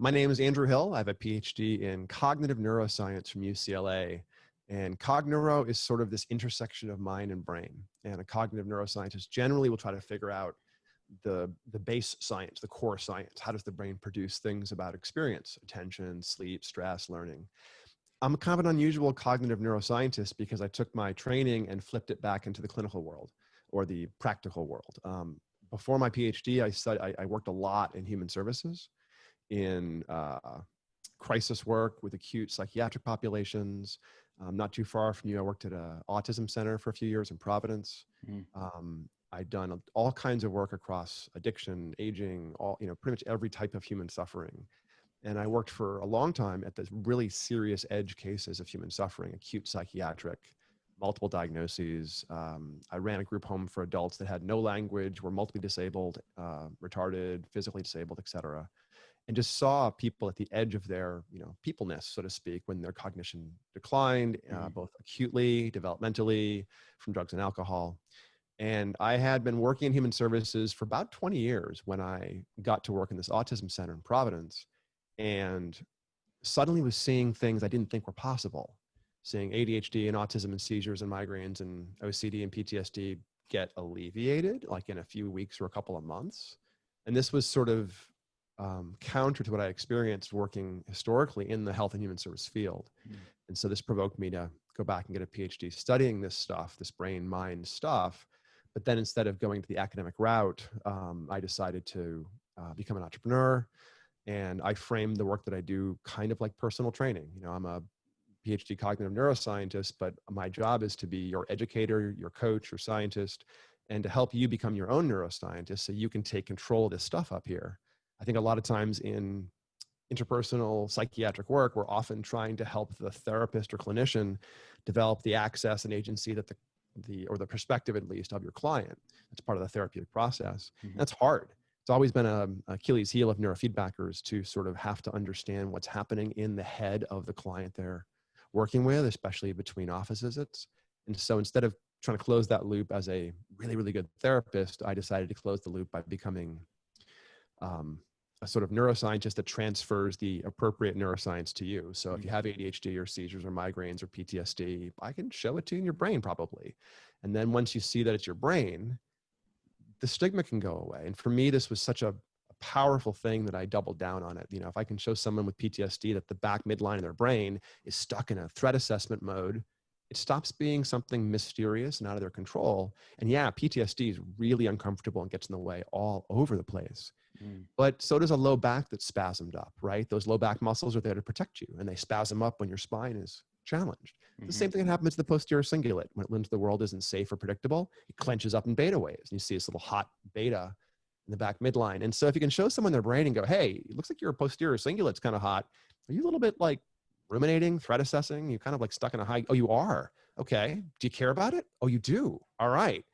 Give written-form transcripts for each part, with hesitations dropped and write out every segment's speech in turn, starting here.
My name is Andrew Hill. I have a PhD in Cognitive Neuroscience from UCLA. And cogneuro is sort of this intersection of mind and brain. And a cognitive neuroscientist generally will try to figure out the base science, the core science. How does the brain produce things about experience, attention, sleep, stress, learning? I'm kind of an unusual cognitive neuroscientist because I took my training and flipped it back into the clinical world or the practical world. Before my PhD, I worked a lot in human services, in crisis work with acute psychiatric populations. Not too far from you, I worked at an autism center for a few years in Providence. I'd done all kinds of work across addiction, aging, pretty much every type of human suffering. And I worked for a long time at the really serious edge cases of human suffering, acute psychiatric, multiple diagnoses. I ran a group home for adults that had no language, were multiply disabled, retarded, physically disabled, et cetera. And just saw people at the edge of their, peopleness, so to speak, when their cognition declined, both acutely, developmentally, from drugs and alcohol. And I had been working in human services for about 20 years when I got to work in this autism center in Providence, and suddenly was seeing things I didn't think were possible. Seeing ADHD and autism and seizures and migraines and OCD and PTSD get alleviated, like in a few weeks or a couple of months. And this was sort of counter to what I experienced working historically in the health and human service field. And so this provoked me to go back and get a PhD studying this stuff, this brain mind stuff. But then instead of going to the academic route, I decided to become an entrepreneur. And I framed the work that I do kind of like personal training. I'm a PhD cognitive neuroscientist, but my job is to be your educator, your coach, your scientist, and to help you become your own neuroscientist so you can take control of this stuff up here. I think a lot of times in interpersonal psychiatric work, we're often trying to help the therapist or clinician develop the access and agency that or the perspective at least of your client. That's part of the therapeutic process. That's hard. It's always been an Achilles heel of neurofeedbackers to sort of have to understand what's happening in the head of the client they're working with, especially between office visits. And so instead of trying to close that loop as a really, really good therapist, I decided to close the loop by becoming a sort of neuroscientist that transfers the appropriate neuroscience to you. So if you have ADHD or seizures or migraines or PTSD, I can show it to you in your brain probably. And then once you see that it's your brain, the stigma can go away. And for me, this was such a powerful thing that I doubled down on it. If I can show someone with PTSD that the back midline of their brain is stuck in a threat assessment mode, it stops being something mysterious and out of their control. And yeah, PTSD is really uncomfortable and gets in the way all over the place. But so does a low back that's spasmed up, right? Those low back muscles are there to protect you, and they spasm up when your spine is challenged. The same thing that happens to the posterior cingulate. When it learns the world isn't safe or predictable, it clenches up in beta waves. And you see this little hot beta in the back midline. And so if you can show someone their brain and go, hey, it looks like your posterior cingulate's kind of hot. Are you a little bit like ruminating, threat assessing? You're kind of like stuck in a high. Oh, you are. Okay. Do you care about it? Oh, you do. All right.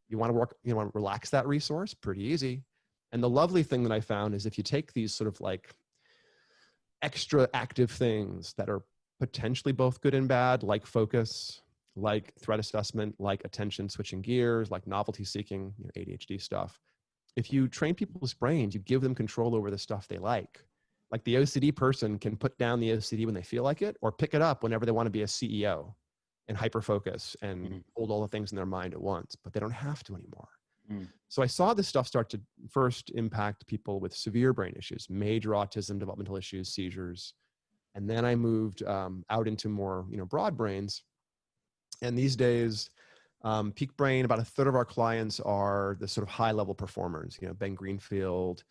You want to work, you want to relax that resource? Pretty easy. And the lovely thing that I found is if you take these sort of like extra active things that are potentially both good and bad, like focus, like threat assessment, like attention switching gears, like novelty seeking, ADHD stuff. If you train people's brains, you give them control over the stuff they like. Like the OCD person can put down the OCD when they feel like it, or pick it up whenever they want to be a CEO and hyper-focus and hold all the things in their mind at once, but they don't have to anymore. So I saw this stuff start to first impact people with severe brain issues, major autism, developmental issues, seizures. And then I moved out into more, broad brains. And these days, peak brain, about a third of our clients are the sort of high level performers, Ben Greenfield,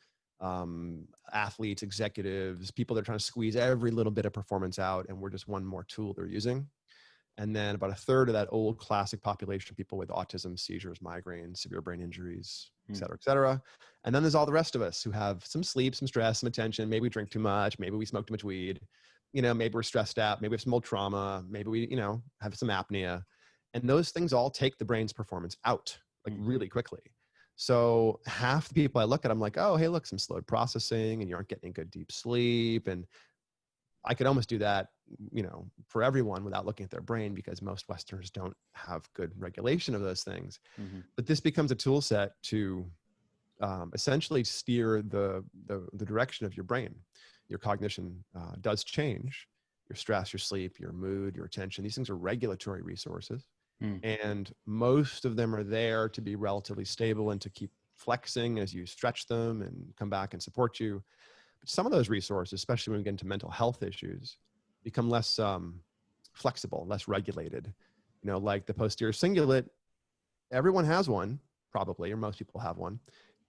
athletes, executives, people that are trying to squeeze every little bit of performance out. And we're just one more tool they're using. And then about a third of that old classic population, people with autism, seizures, migraines, severe brain injuries, et cetera, et cetera. And then there's all the rest of us who have some sleep, some stress, some attention. Maybe we drink too much. Maybe we smoke too much weed. Maybe we're stressed out. Maybe we have some old trauma. Maybe we, have some apnea. And those things all take the brain's performance out like really quickly. So half the people I look at, I'm like, oh, hey, look, some slowed processing and you aren't getting good deep sleep. And I could almost do that, for everyone without looking at their brain because most Westerners don't have good regulation of those things. But this becomes a tool set to essentially steer the direction of your brain. your cognition does change. Your stress, your sleep, your mood, your attention, these things are regulatory resources. And most of them are there to be relatively stable and to keep flexing as you stretch them and come back and support you. But some of those resources, especially when we get into mental health issues, become less flexible, less regulated. You know, like the posterior cingulate, everyone has one, probably, or most people have one.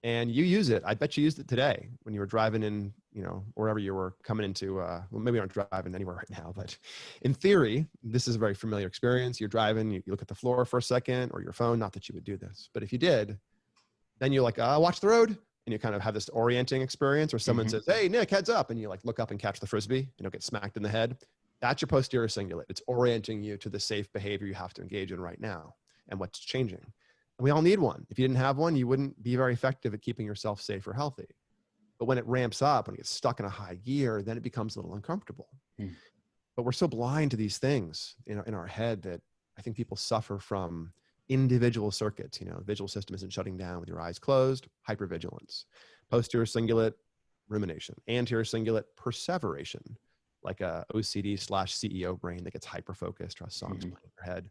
And you use it. I bet you used it today when you were driving in, you know, wherever you were coming into, well, maybe you're not driving anywhere right now, but in theory, this is a very familiar experience. You're driving, you look at the floor for a second or your phone, not that you would do this, but if you did, then you're like, watch the road. And you kind of have this orienting experience where someone says, hey, Nick, heads up. And you like look up and catch the Frisbee and you'll get smacked in the head. That's your posterior cingulate. It's orienting you to the safe behavior you have to engage in right now and what's changing. And we all need one. If you didn't have one, you wouldn't be very effective at keeping yourself safe or healthy. But when it ramps up and it gets stuck in a high gear, then it becomes a little uncomfortable. But we're so blind to these things in our head that I think people suffer from individual circuits. You know, the visual system isn't shutting down with your eyes closed, hypervigilance. Posterior cingulate, rumination. Anterior cingulate, perseveration, like a OCD/CEO brain that gets hyper-focused or has songs playing in your head.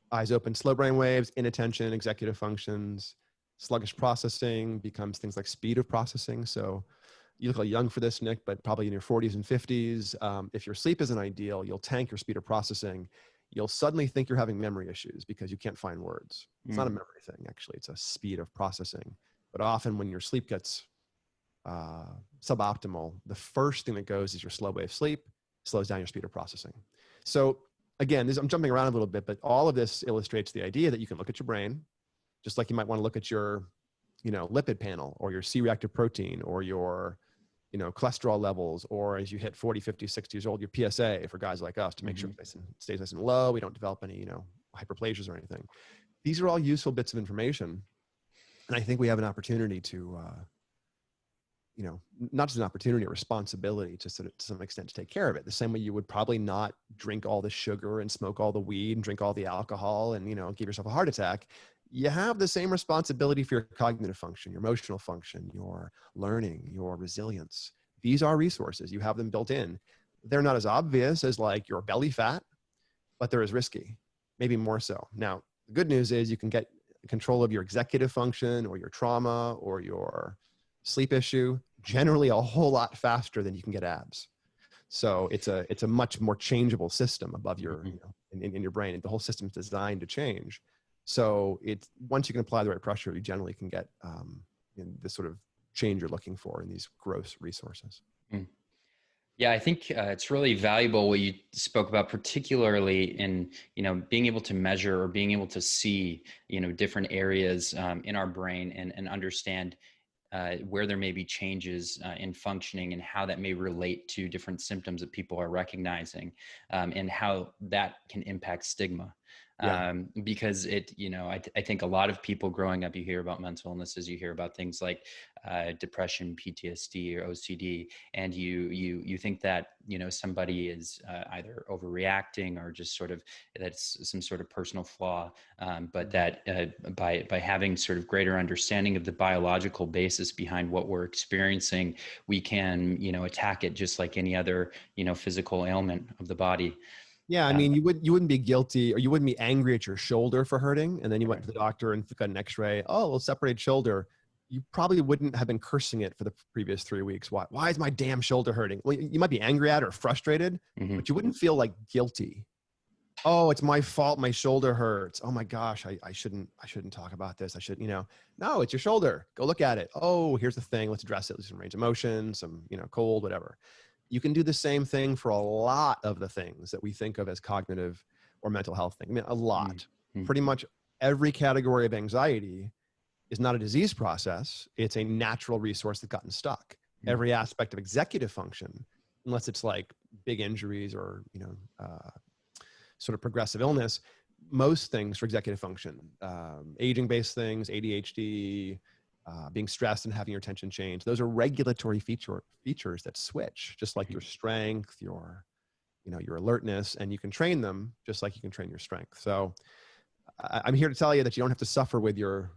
Eyes open, slow brain waves, inattention, executive functions. Sluggish processing becomes things like speed of processing. So you look like young for this, Nick, but probably in your 40s and 50s. If your sleep isn't ideal, you'll tank your speed of processing. You'll suddenly think you're having memory issues because you can't find words. It's not a memory thing, actually. It's a speed of processing. But often when your sleep gets suboptimal, the first thing that goes is your slow wave sleep, slows down your speed of processing. So again, I'm jumping around a little bit, but all of this illustrates the idea that you can look at your brain, just like you might want to look at your, you know, lipid panel or your C-reactive protein or your, you know, cholesterol levels, or as you hit 40, 50, 60 years old, your PSA for guys like us to make sure it stays nice and low. We don't develop any, you know, hyperplasias or anything. These are all useful bits of information. And I think we have an opportunity to, you know, not just an opportunity, a responsibility to some extent to take care of it. The same way you would probably not drink all the sugar and smoke all the weed and drink all the alcohol and, you know, give yourself a heart attack. You have the same responsibility for your cognitive function, your emotional function, your learning, your resilience. These are resources. You have them built in. They're not as obvious as like your belly fat, but they're as risky, maybe more so. Now, the good news is you can get control of your executive function or your trauma or your sleep issue generally a whole lot faster than you can get abs. So it's a much more changeable system above your, you know, in your brain. And the whole system's designed to change. So it's, once you can apply the right pressure, you generally can get the sort of change you're looking for in these gross resources. Yeah, I think it's really valuable what you spoke about, particularly in, you know, being able to measure or being able to see, you know, different areas in our brain and understand where there may be changes in functioning and how that may relate to different symptoms that people are recognizing, and how that can impact stigma. Because it, you know, I think a lot of people growing up, you hear about mental illnesses, you hear about things like depression, PTSD, or OCD, and you think that, you know, somebody is either overreacting or just sort of that's some sort of personal flaw, but that by having sort of greater understanding of the biological basis behind what we're experiencing, we can, you know, attack it just like any other, you know, physical ailment of the body. Yeah, I mean, you wouldn't be guilty, or you wouldn't be angry at your shoulder for hurting, and then you went to the doctor and got an X-ray. Oh, well, separated shoulder. You probably wouldn't have been cursing it for the previous 3 weeks. Why is my damn shoulder hurting? Well, you might be angry at it or frustrated, but you wouldn't feel like guilty. Oh, it's my fault. My shoulder hurts. Oh my gosh, I shouldn't talk about this. I should, you know, no, it's your shoulder. Go look at it. Oh, here's the thing. Let's address it. Some range of motion, some, you know, cold, whatever. You can do the same thing for a lot of the things that we think of as cognitive or mental health things. I mean, a lot. Pretty much every category of anxiety is not a disease process. It's a natural resource that's gotten stuck. Every aspect of executive function, unless it's like big injuries or, you know, sort of progressive illness, most things for executive function, aging-based things, ADHD, being stressed and having your attention change. Those are regulatory features that switch, just like your strength, your, you know, your alertness, and you can train them just like you can train your strength. So I'm here to tell you that you don't have to suffer with your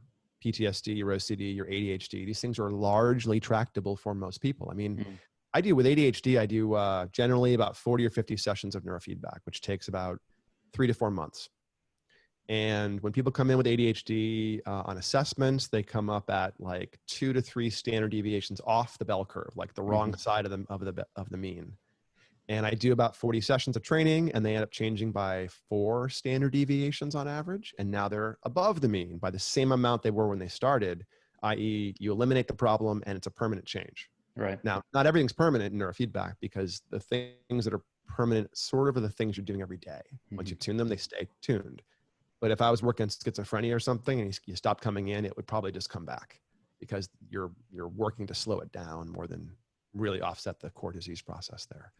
PTSD, your OCD, your ADHD, these things are largely tractable for most people. I mean, Mm. I do with ADHD, I do generally about 40 or 50 sessions of neurofeedback, which takes about 3 to 4 months. And when people come in with ADHD on assessments, they come up at like 2 to 3 standard deviations off the bell curve, like the wrong side of the mean. And I do about 40 sessions of training, and they end up changing by 4 standard deviations on average. And now they're above the mean by the same amount they were when they started, i.e. you eliminate the problem and it's a permanent change. Right. Now, not everything's permanent in neurofeedback, because the things that are permanent sort of are the things you're doing every day. Once you tune them, they stay tuned. But if I was working on schizophrenia or something and you stopped coming in, it would probably just come back, because you're working to slow it down more than really offset the core disease process there.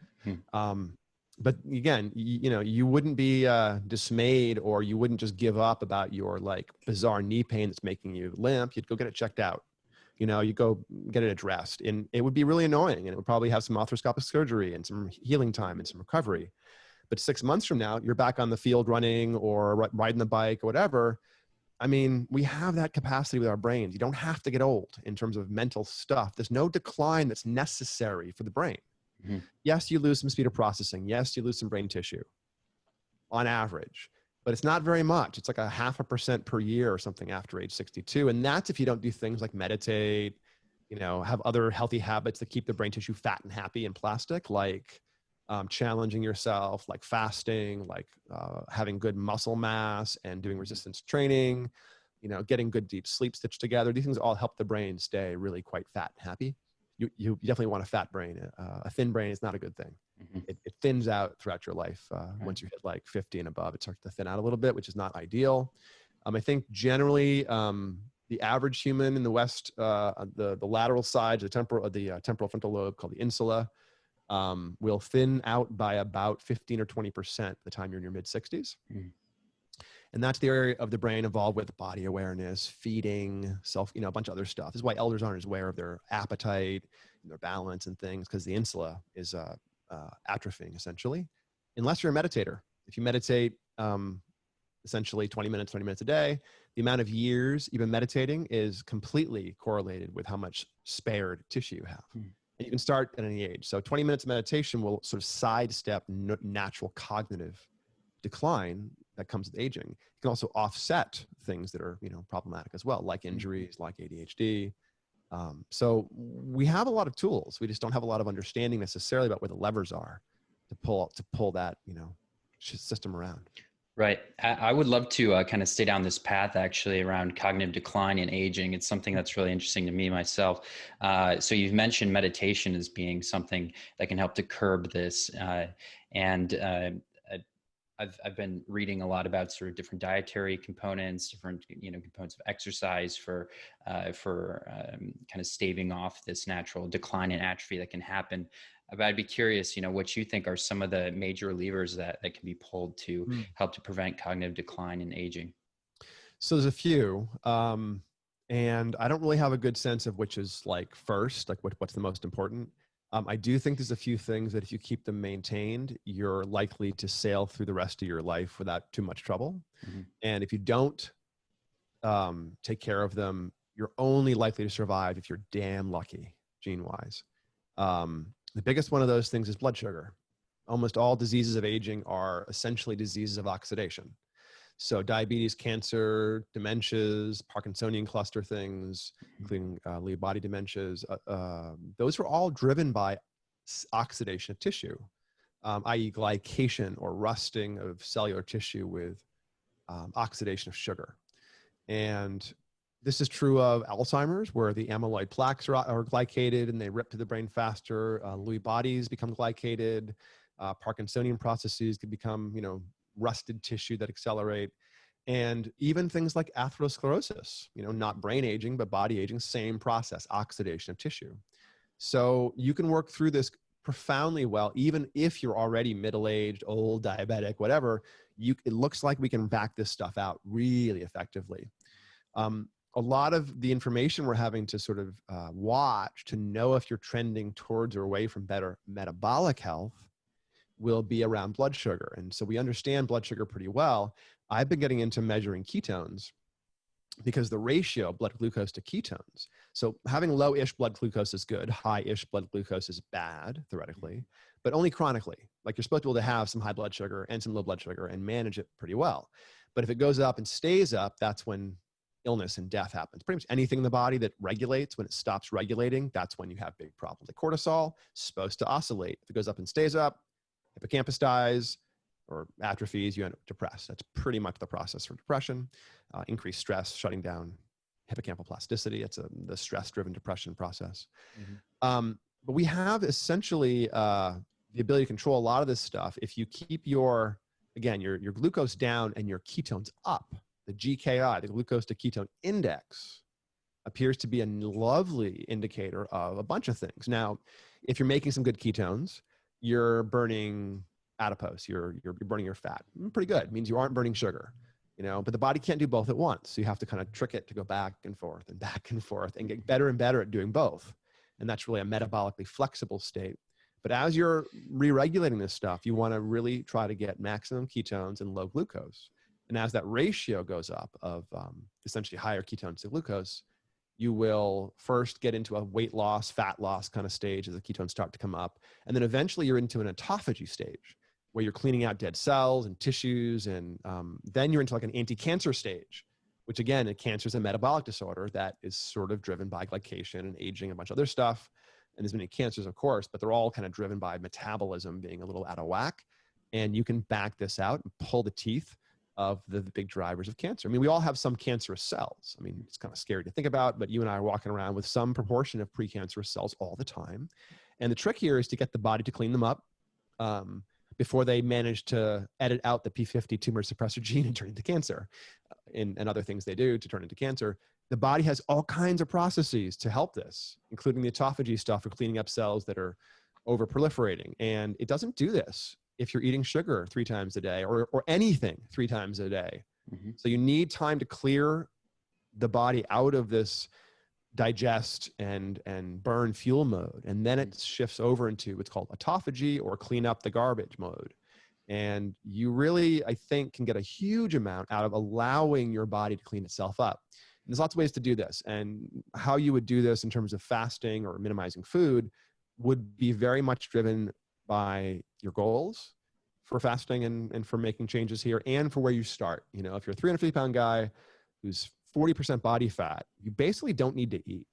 But again, you wouldn't be dismayed, or you wouldn't just give up about your like bizarre knee pain that's making you limp. You'd go get it checked out. You go get it addressed, and it would be really annoying, and it would probably have some arthroscopic surgery and some healing time and some recovery. But 6 months from now, you're back on the field running or riding the bike or whatever. I mean, we have that capacity with our brains. You don't have to get old in terms of mental stuff. There's no decline that's necessary for the brain. Yes, you lose some speed of processing. Yes, you lose some brain tissue on average, but it's not very much. It's like 0.5% per year or something after age 62. And that's if you don't do things like meditate, have other healthy habits that keep the brain tissue fat and happy and plastic, like challenging yourself, like fasting, like having good muscle mass and doing resistance training, getting good deep sleep stitched together. These things all help the brain stay really quite fat and happy. You definitely want a fat brain. A thin brain is not a good thing. It thins out throughout your life. Once you hit like 50 and above, it starts to thin out a little bit, which is not ideal. I think generally the average human in the West, the lateral sides, the temporal frontal lobe, called the insula, will thin out by about 15 or 20% the time you're in your mid 60s. And that's the area of the brain involved with body awareness, feeding, a bunch of other stuff. This is why elders aren't as aware of their appetite and their balance and things, because the insula is atrophying essentially, unless you're a meditator. If you meditate essentially 20 minutes a day, the amount of years you've been meditating is completely correlated with how much spared tissue you have. And you can start at any age. So 20 minutes of meditation will sort of sidestep natural cognitive decline that comes with aging. It can also offset things that are, problematic as well, like injuries, like ADHD. So we have a lot of tools. We just don't have a lot of understanding necessarily about where the levers are to pull that, system around. Right. I would love to kind of stay down this path actually around cognitive decline and aging. It's something that's really interesting to me myself. So you've mentioned meditation as being something that can help to curb this. I've been reading a lot about sort of different dietary components, different components of exercise for kind of staving off this natural decline and atrophy that can happen. But I'd be curious, what you think are some of the major levers that can be pulled to help to prevent cognitive decline and aging. So there's a few, and I don't really have a good sense of which is like first, like what's the most important. I do think there's a few things that if you keep them maintained, you're likely to sail through the rest of your life without too much trouble. And if you don't take care of them, you're only likely to survive if you're damn lucky, gene-wise. The biggest one of those things is blood sugar. Almost all diseases of aging are essentially diseases of oxidation. So diabetes, cancer, dementias, Parkinsonian cluster things, including Lewy body dementias, those are all driven by oxidation of tissue, i.e. glycation or rusting of cellular tissue with oxidation of sugar. And this is true of Alzheimer's, where the amyloid plaques are glycated and they rip to the brain faster. Lewy bodies become glycated. Parkinsonian processes could become, rusted tissue that accelerate. And even things like atherosclerosis, not brain aging, but body aging, same process, oxidation of tissue. So you can work through this profoundly well, even if you're already middle-aged, old, diabetic, whatever. It looks like we can back this stuff out really effectively. A lot of the information we're having to sort of watch to know if you're trending towards or away from better metabolic health will be around blood sugar. And so we understand blood sugar pretty well. I've been getting into measuring ketones because the ratio of blood glucose to ketones. So having low-ish blood glucose is good. High-ish blood glucose is bad, theoretically, but only chronically. Like you're supposed to be able to have some high blood sugar and some low blood sugar and manage it pretty well. But if it goes up and stays up, that's when illness and death happens. Pretty much anything in the body that regulates, when it stops regulating, that's when you have big problems. Like cortisol is supposed to oscillate. If it goes up and stays up, hippocampus dies or atrophies, you end up depressed. That's pretty much the process for depression. Increased stress, shutting down hippocampal plasticity. It's the stress-driven depression process. But we have essentially the ability to control a lot of this stuff if you keep your glucose down and your ketones up. The GKI, the glucose to ketone index, appears to be a lovely indicator of a bunch of things. Now, if you're making some good ketones, you're burning adipose, you're burning your fat. Pretty good. It means you aren't burning sugar, but the body can't do both at once. So you have to kind of trick it to go back and forth and get better and better at doing both. And that's really a metabolically flexible state. But as you're re-regulating this stuff, you want to really try to get maximum ketones and low glucose. And as that ratio goes up of essentially higher ketones to glucose, you will first get into a weight loss, fat loss kind of stage as the ketones start to come up. And then eventually you're into an autophagy stage where you're cleaning out dead cells and tissues. And then you're into like an anti-cancer stage, which again, cancer is a metabolic disorder that is sort of driven by glycation and aging and a bunch of other stuff. And there's many cancers, of course, but they're all kind of driven by metabolism being a little out of whack. And you can back this out and pull the teeth of the big drivers of cancer. I mean, we all have some cancerous cells. I mean, it's kind of scary to think about, but you and I are walking around with some proportion of precancerous cells all the time. And the trick here is to get the body to clean them up before they manage to edit out the P50 tumor suppressor gene and turn into cancer and other things they do to turn into cancer. The body has all kinds of processes to help this, including the autophagy stuff for cleaning up cells that are over proliferating. And it doesn't do this if you're eating sugar 3 times a day or anything 3 times a day. So you need time to clear the body out of this digest and burn fuel mode. And then it shifts over into what's called autophagy or clean up the garbage mode. And you really, I think, can get a huge amount out of allowing your body to clean itself up. And there's lots of ways to do this. And how you would do this in terms of fasting or minimizing food would be very much driven by your goals for fasting and for making changes here and for where you start. If you're a 350-pound guy who's 40% body fat, you basically don't need to eat.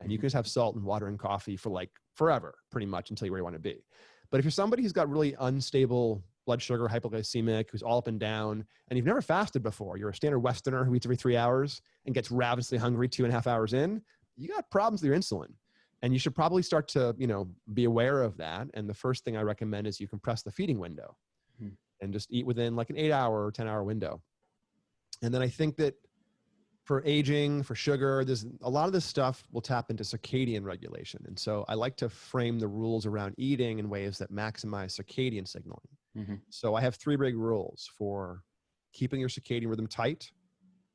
And you can just have salt and water and coffee for like forever, pretty much until you're where you want to be. But if you're somebody who's got really unstable blood sugar, hypoglycemic, who's all up and down, and you've never fasted before, you're a standard Westerner who eats every 3 hours and gets ravenously hungry 2.5 hours in, you got problems with your insulin. And you should probably start to, be aware of that. And the first thing I recommend is you compress the feeding window and just eat within like an 8-hour or 10-hour window. And then I think that for aging, for sugar, there's a lot of this stuff will tap into circadian regulation. And so I like to frame the rules around eating in ways that maximize circadian signaling. So I have 3 big rules for keeping your circadian rhythm tight,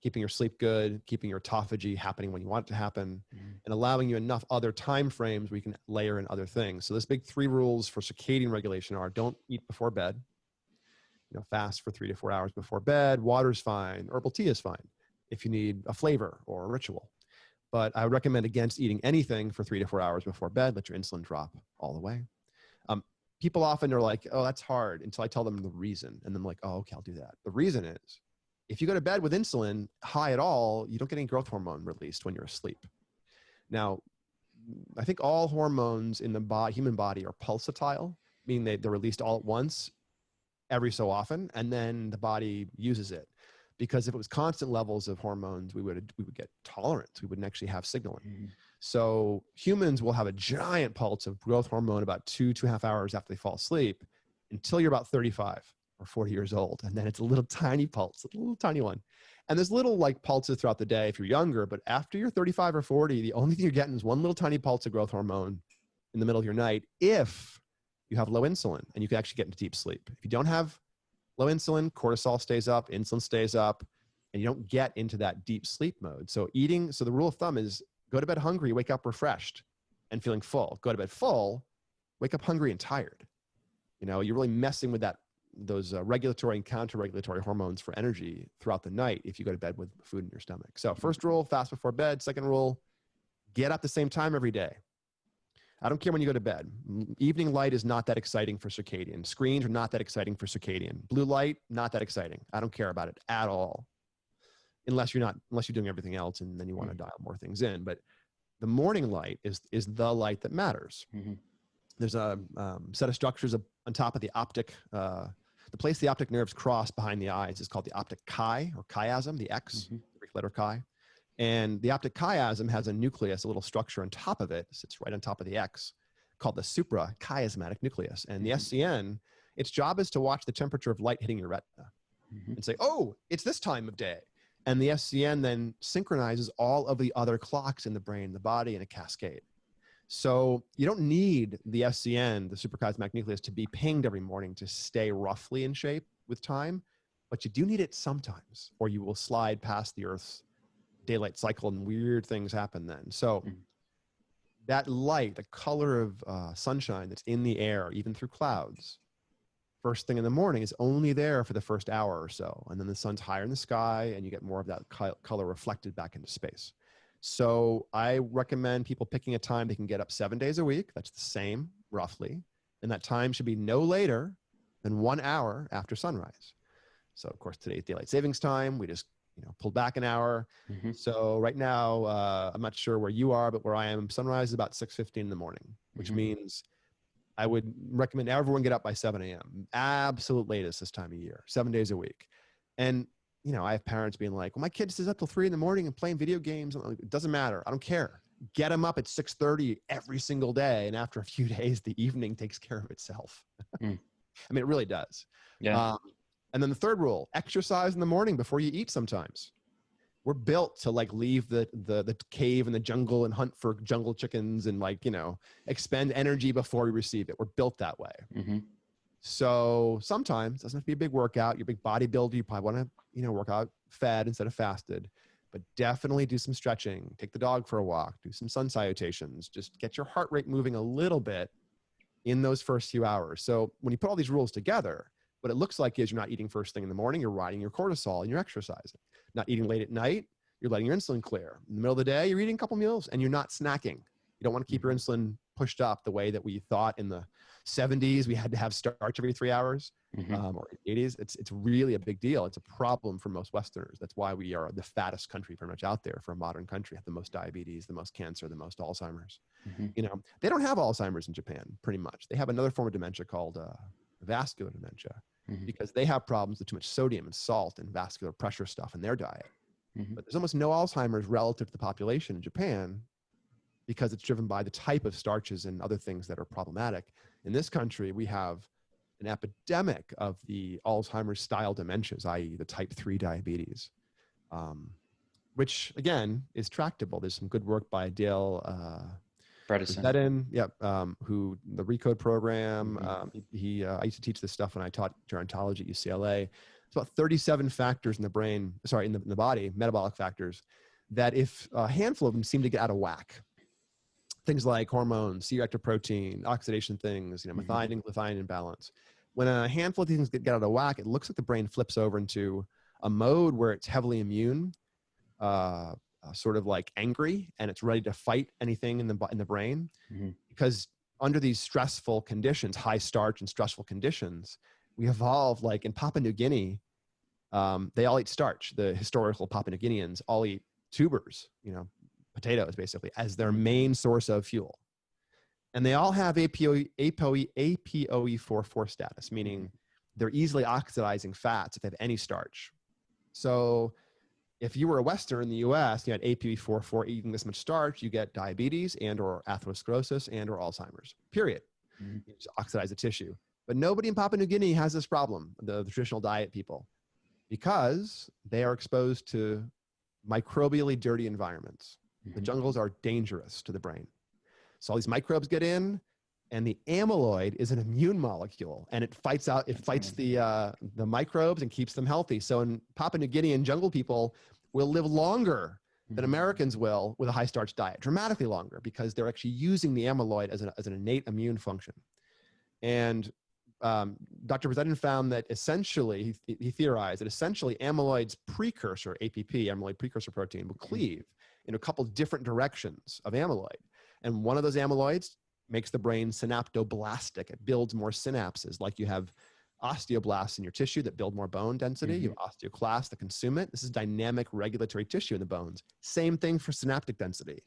keeping your sleep good, keeping your autophagy happening when you want it to happen, and allowing you enough other time frames where you can layer in other things. So those big 3 rules for circadian regulation are: don't eat before bed, fast for 3 to 4 hours before bed. Water's fine. Herbal tea is fine if you need a flavor or a ritual. But I would recommend against eating anything for 3 to 4 hours before bed. Let your insulin drop all the way. People often are like, oh, that's hard, until I tell them the reason. And then I'm like, oh, okay, I'll do that. The reason is, if you go to bed with insulin high at all, you don't get any growth hormone released when you're asleep. Now, I think all hormones in the human body are pulsatile, meaning they're released all at once every so often, and then the body uses it. Because if it was constant levels of hormones, we would get tolerance. We wouldn't actually have signaling. So humans will have a giant pulse of growth hormone about 2.5 hours after they fall asleep until you're about 35 or 40 years old. And then it's a little tiny pulse, a little tiny one. And there's little like pulses throughout the day if you're younger, but after you're 35 or 40, the only thing you're getting is one little tiny pulse of growth hormone in the middle of your night if you have low insulin and you can actually get into deep sleep. If you don't have low insulin, cortisol stays up, insulin stays up, and you don't get into that deep sleep mode. So the rule of thumb is go to bed hungry, wake up refreshed and feeling full. Go to bed full, wake up hungry and tired. You're really messing with that regulatory and counter-regulatory hormones for energy throughout the night if you go to bed with food in your stomach. So first rule, fast before bed. Second rule, get up the same time every day. I don't care when you go to bed. Evening light is not that exciting for circadian. Screens are not that exciting for circadian. Blue light, not that exciting. I don't care about it at all. Unless you're doing everything else and then you want to dial more things in. But the morning light is the light that matters. There's a set of structures on top of the optic, the place the optic nerves cross behind the eyes is called the optic chi or chiasm, the X, the Greek letter chi. And the optic chiasm has a nucleus, a little structure on top of it, sits right on top of the X, called the suprachiasmatic nucleus. And the SCN, its job is to watch the temperature of light hitting your retina and say, oh, it's this time of day. And the SCN then synchronizes all of the other clocks in the brain, the body, in a cascade. So you don't need the SCN, the suprachiasmatic nucleus, to be pinged every morning to stay roughly in shape with time, but you do need it sometimes, or you will slide past the Earth's daylight cycle and weird things happen then. So that light, the color of sunshine that's in the air, even through clouds, first thing in the morning is only there for the first hour or so. And then the sun's higher in the sky and you get more of that color reflected back into space. So I recommend people picking a time they can get up 7 days a week. That's the same, roughly. And that time should be no later than 1 hour after sunrise. So of course, today's daylight savings time, we just pulled back an hour. So right now, I'm not sure where you are, but where I am, sunrise is about 6:15 in the morning, which means I would recommend everyone get up by 7 a.m. Absolute latest this time of year, 7 days a week. And, I have parents being like, well, my kid stays up till 3 in the morning and playing video games. I'm like, it doesn't matter. I don't care. Get them up at 6:30 every single day. And after a few days, the evening takes care of itself. I mean, it really does. Yeah. And then the third rule, exercise in the morning before you eat sometimes. We're built to leave the cave in the jungle and hunt for jungle chickens and expend energy before we receive it. We're built that way. So sometimes it doesn't have to be a big workout. You're a big bodybuilder. You probably want to, work out fed instead of fasted, but definitely do some stretching, take the dog for a walk, do some sun salutations, just get your heart rate moving a little bit in those first few hours. So when you put all these rules together, what it looks like is you're not eating first thing in the morning, you're riding your cortisol and you're exercising. Not eating late at night, you're letting your insulin clear. In the middle of the day, you're eating a couple meals and you're not snacking. You don't want to keep your insulin pushed up the way that we thought in the 70s we had to have starch every 3 hours, or 80s. It's really a big deal. It's a problem for most Westerners. That's why we are the fattest country pretty much out there for a modern country. Have the most diabetes, the most cancer, the most Alzheimer's. They don't have Alzheimer's in Japan, pretty much. They have another form of dementia called vascular dementia. Because they have problems with too much sodium and salt and vascular pressure stuff in their diet. But there's almost no Alzheimer's relative to the population in Japan because it's driven by the type of starches and other things that are problematic. In this country, we have an epidemic of the Alzheimer's style dementias, i.e. the type 3 diabetes, which again is tractable. There's some good work by Dale Bredesen, who the RECODE program, I used to teach this stuff when I taught gerontology at UCLA. It's about 37 factors in the brain, in the body, metabolic factors, that if a handful of them seem to get out of whack, things like hormones, C-reactive protein, oxidation things, methionine and glutathione imbalance. When a handful of these things get out of whack, it looks like the brain flips over into a mode where it's heavily immune, sort of like angry, and it's ready to fight anything in the brain. Because under these stressful conditions, high starch and stressful conditions, we evolved, like in Papua New Guinea, they all eat starch. The historical Papua New Guineans all eat tubers, potatoes basically, as their main source of fuel. And they all have APOE44 status, meaning they're easily oxidizing fats if they have any starch. So if you were a Westerner in the US, you had APOE44 eating this much starch, you get diabetes and or atherosclerosis and or Alzheimer's, period. You just oxidize the tissue. But nobody in Papua New Guinea has this problem, the traditional diet people, because they are exposed to microbially dirty environments. The jungles are dangerous to the brain. So all these microbes get in, and the amyloid is an immune molecule, and it fights the microbes and keeps them healthy. So in Papua New Guinea and jungle people will live longer than Americans will with a high starch diet, dramatically longer, because they're actually using the amyloid as an innate immune function. And Dr. Bredin found that essentially, he theorized that essentially amyloid's precursor, APP, amyloid precursor protein, will cleave in a couple different directions of amyloid. And one of those amyloids makes the brain synaptoblastic. It builds more synapses, like you have osteoblasts in your tissue that build more bone density. You have osteoclasts that consume it. This is dynamic regulatory tissue in the bones. Same thing for synaptic density.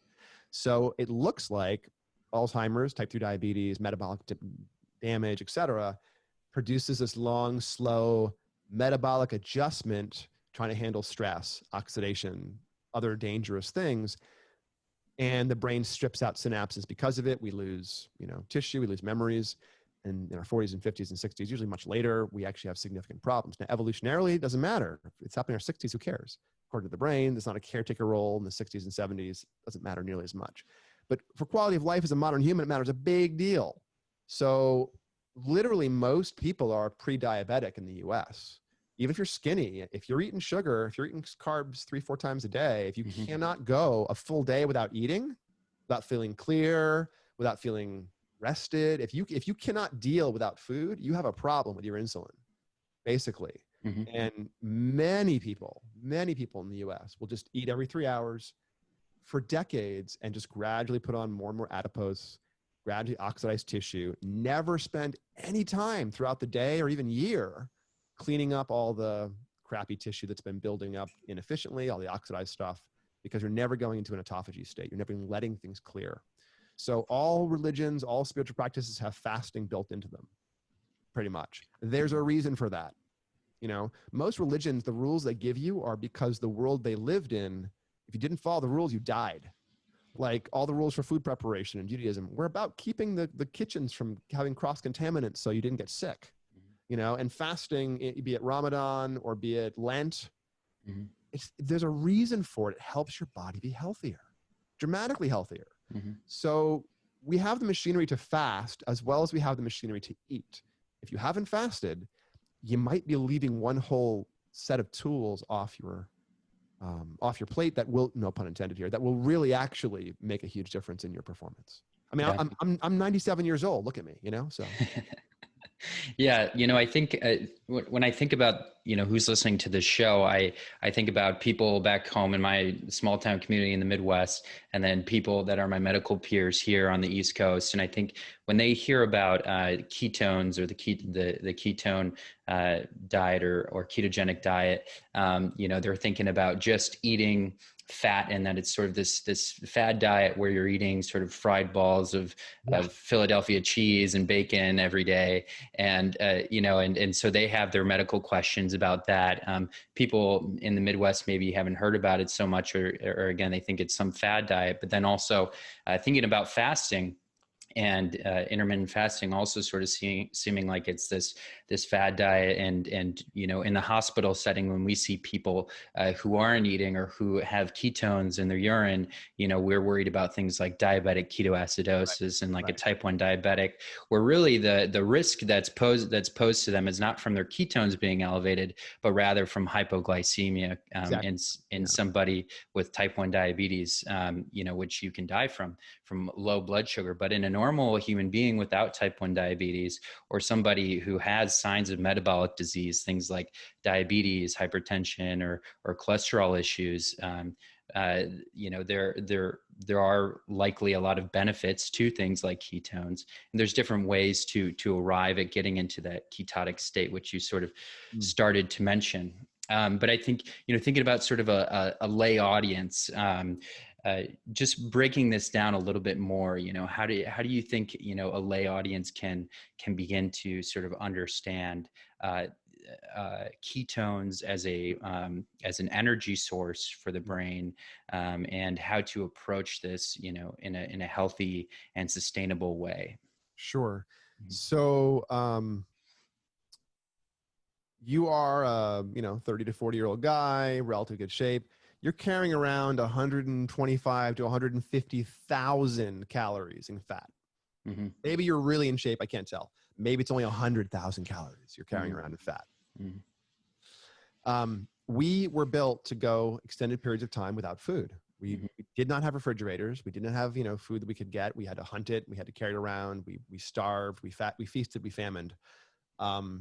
So it looks like Alzheimer's, type 2 diabetes, metabolic damage, et cetera, produces this long, slow metabolic adjustment trying to handle stress, oxidation, other dangerous things. And the brain strips out synapses because of it. We lose, tissue, we lose memories. And in our 40s and 50s and 60s, usually much later, we actually have significant problems. Now, evolutionarily, it doesn't matter. If it's happening in our 60s, who cares? According to the brain, there's not a caretaker role in the 60s and 70s. It doesn't matter nearly as much. But for quality of life as a modern human, it matters a big deal. So literally most people are pre-diabetic in the US. Even if you're skinny, if you're eating sugar, if you're eating carbs 3-4 times a day, if you cannot go a full day without eating, without feeling clear, without feeling rested, if you cannot deal without food, you have a problem with your insulin, basically. And many people in the US will just eat every 3 hours for decades and just gradually put on more and more adipose, gradually oxidized tissue, never spend any time throughout the day or even year cleaning up all the crappy tissue that's been building up inefficiently, all the oxidized stuff, because you're never going into an autophagy state. You're never letting things clear. So all religions, all spiritual practices have fasting built into them, pretty much. There's a reason for that. Most religions, the rules they give you are because the world they lived in, if you didn't follow the rules, you died. Like all the rules for food preparation in Judaism were about keeping the kitchens from having cross-contaminants so you didn't get sick. And fasting, be it Ramadan or be it Lent, there's a reason for it. It helps your body be healthier, dramatically healthier. So we have the machinery to fast as well as we have the machinery to eat. If you haven't fasted, you might be leaving one whole set of tools off your plate that will, no pun intended here, that will really actually make a huge difference in your performance. I mean, I'm 97 years old. Look at me, so. Yeah, I think when I think about, who's listening to this show, I think about people back home in my small town community in the Midwest, and then people that are my medical peers here on the East Coast. And I think when they hear about ketones or the ketone diet or ketogenic diet, they're thinking about just eating fat, and that it's sort of this fad diet where you're eating sort of fried balls of Philadelphia cheese and bacon every day. And, and so they have their medical questions about that. People in the Midwest maybe haven't heard about it so much, or again, they think it's some fad diet, but then also thinking about fasting and intermittent fasting also sort of seeming like it's this fad diet. And in the hospital setting, when we see people who aren't eating or who have ketones in their urine, we're worried about things like diabetic ketoacidosis and a type 1 diabetic, where really the risk that's posed to them is not from their ketones being elevated, but rather from hypoglycemia in somebody with type 1 diabetes, which you can die from low blood sugar. But in a normal human being without type 1 diabetes, or somebody who has signs of metabolic disease, things like diabetes, hypertension, or cholesterol issues, there are likely a lot of benefits to things like ketones. And there's different ways to arrive at getting into that ketotic state, which you sort of started to mention. But I think, thinking about sort of a lay audience, just breaking this down a little bit more, how do you think, a lay audience can begin to sort of understand ketones as an energy source for the brain, and how to approach this, in a healthy and sustainable way? Sure. So, you are a 30 to 40-year-old guy, relatively good shape. You're carrying around 125 to 150,000 calories in fat. Maybe you're really in shape. I can't tell. Maybe it's only 100,000 calories you're carrying around in fat. We were built to go extended periods of time without food. We did not have refrigerators. We didn't have, food that we could get. We had to hunt it. We had to carry it around. We starved. We feasted. We famined. Keto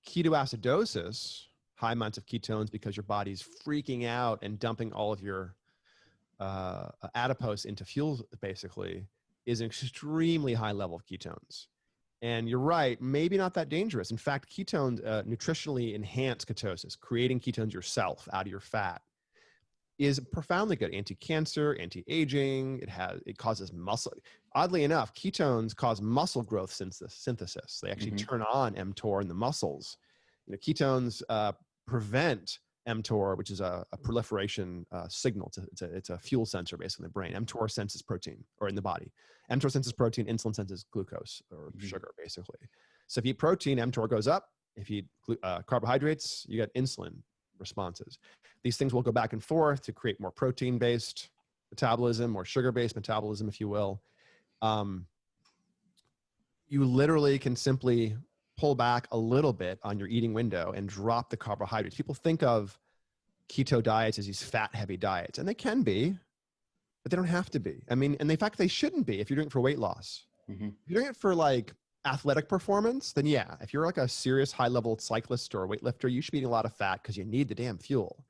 acidosis, high amounts of ketones because your body's freaking out and dumping all of your adipose into fuel, basically, is an extremely high level of ketones. And you're right, maybe not that dangerous. In fact, ketones nutritionally enhance ketosis. Creating ketones yourself out of your fat is profoundly good. Anti-cancer, anti-aging. It causes muscle. Oddly enough, ketones cause muscle growth synthesis. They actually turn on mTOR in the muscles. Ketones prevent mTOR, which is a proliferation signal. It's a fuel sensor basically in the brain. mTOR senses protein, or in the body. mTOR senses protein, insulin senses glucose or sugar, basically. So if you eat protein, mTOR goes up. If you eat carbohydrates, you get insulin responses. These things will go back and forth to create more protein-based metabolism or sugar-based metabolism, if you will. You literally can simply pull back a little bit on your eating window and drop the carbohydrates. People think of keto diets as these fat-heavy diets, and they can be, but they don't have to be. I mean, and in fact, they shouldn't be if you're doing it for weight loss. If you're doing it for like athletic performance, then yeah, if you're like a serious high-level cyclist or weightlifter, you should be eating a lot of fat because you need the damn fuel.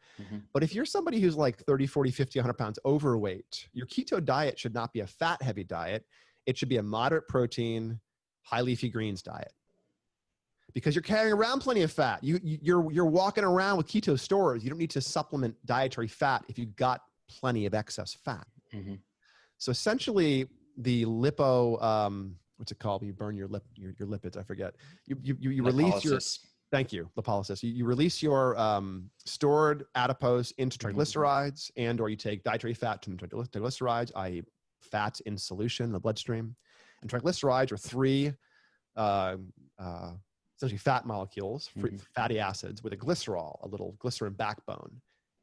But if you're somebody who's like 30, 40, 50, 100 pounds overweight, your keto diet should not be a fat-heavy diet. It should be a moderate protein, high leafy greens diet. Because you're carrying around plenty of fat. You're walking around with keto stores. You don't need to supplement dietary fat if you've got plenty of excess fat. So essentially, the lipo, what's it called? You burn your lipids. I forget. You release your, thank you, lipolysis. You release your stored adipose into triglycerides, and or you take dietary fat to triglycerides, i.e. fats in solution in the bloodstream. And triglycerides are three essentially fat molecules, fatty acids with a glycerol, a little glycerin backbone.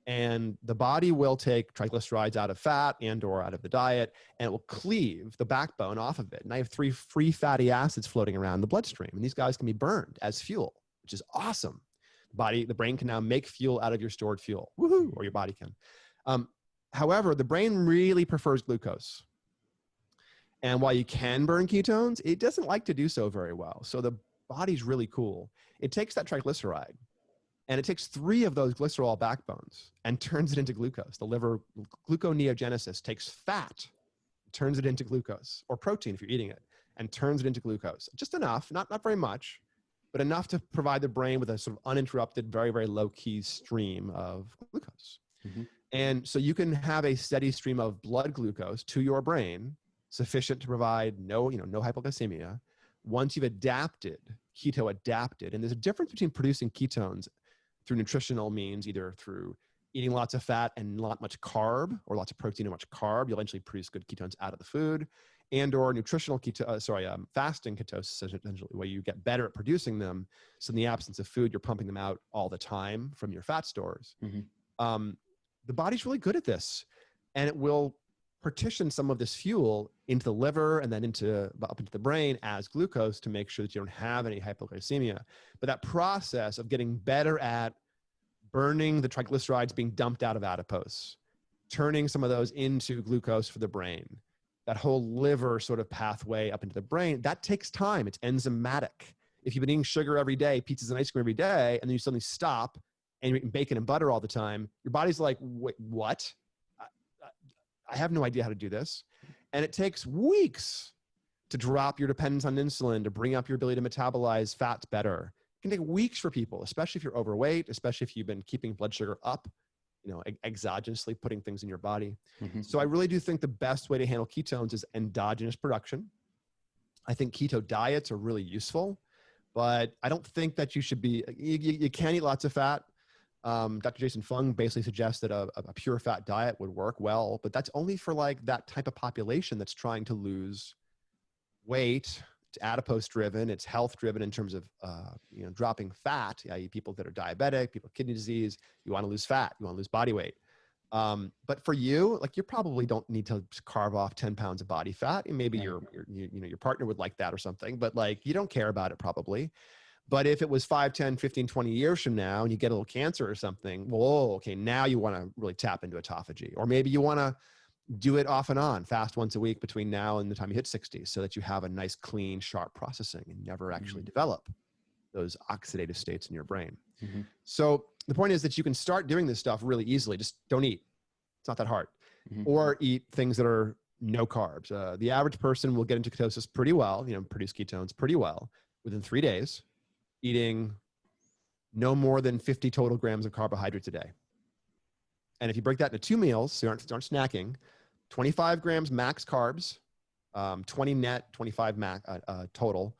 And the body will take triglycerides out of fat and or out of the diet, and it will cleave the backbone off of it. And I have three free fatty acids floating around the bloodstream, and these guys can be burned as fuel, which is awesome. The brain can now make fuel out of your stored fuel. Woohoo! Or your body can. However, the brain really prefers glucose. And while you can burn ketones, it doesn't like to do so very well. So the body's really cool. It takes that triglyceride and it takes three of those glycerol backbones and turns it into glucose. The liver gluconeogenesis takes fat, turns it into glucose, or protein if you're eating it, and turns it into glucose. Just enough, not very much, but enough to provide the brain with a sort of uninterrupted, very, very low-key stream of glucose. And so you can have a steady stream of blood glucose to your brain, sufficient to provide no hypoglycemia, once you've keto adapted. And there's a difference between producing ketones through nutritional means, either through eating lots of fat and not much carb, or lots of protein and much carb. You'll eventually produce good ketones out of the food, and or nutritional fasting ketosis, essentially, where you get better at producing them. So in the absence of food, you're pumping them out all the time from your fat stores. The body's really good at this, and it will partition some of this fuel into the liver and then up into the brain as glucose to make sure that you don't have any hypoglycemia. But that process of getting better at burning the triglycerides being dumped out of adipose, turning some of those into glucose for the brain, that whole liver sort of pathway up into the brain, that takes time. It's enzymatic. If you've been eating sugar every day, pizzas and ice cream every day, and then you suddenly stop and you're eating bacon and butter all the time, your body's like, wait, what? I have no idea how to do this. And it takes weeks to drop your dependence on insulin, to bring up your ability to metabolize fats better. It can take weeks for people, especially if you're overweight, especially if you've been keeping blood sugar up, exogenously putting things in your body. So I really do think the best way to handle ketones is endogenous production. I think keto diets are really useful, but I don't think that you should be, you can eat lots of fat. Dr. Jason Fung basically suggests that a pure fat diet would work well, but that's only for like that type of population that's trying to lose weight. It's adipose driven, it's health driven in terms of, dropping fat, i.e. people that are diabetic, people with kidney disease, you want to lose fat, you want to lose body weight. But for you, like, you probably don't need to carve off 10 pounds of body fat. And maybe your partner would like that or something, but like, you don't care about it probably. But if it was 5, 10, 15, 20 years from now and you get a little cancer or something, well, okay, now you want to really tap into autophagy. Or maybe you want to do it off and on, fast once a week between now and the time you hit 60, so that you have a nice, clean, sharp processing and never actually develop those oxidative states in your brain. Mm-hmm. So the point is that you can start doing this stuff really easily. Just don't eat. It's not that hard. Mm-hmm. Or eat things that are no carbs. The average person will get into ketosis pretty well, produce ketones pretty well within 3 days, eating no more than 50 total grams of carbohydrates a day. And if you break that into 2 meals, so you aren't snacking, 25 grams max carbs, 20 net, 25 total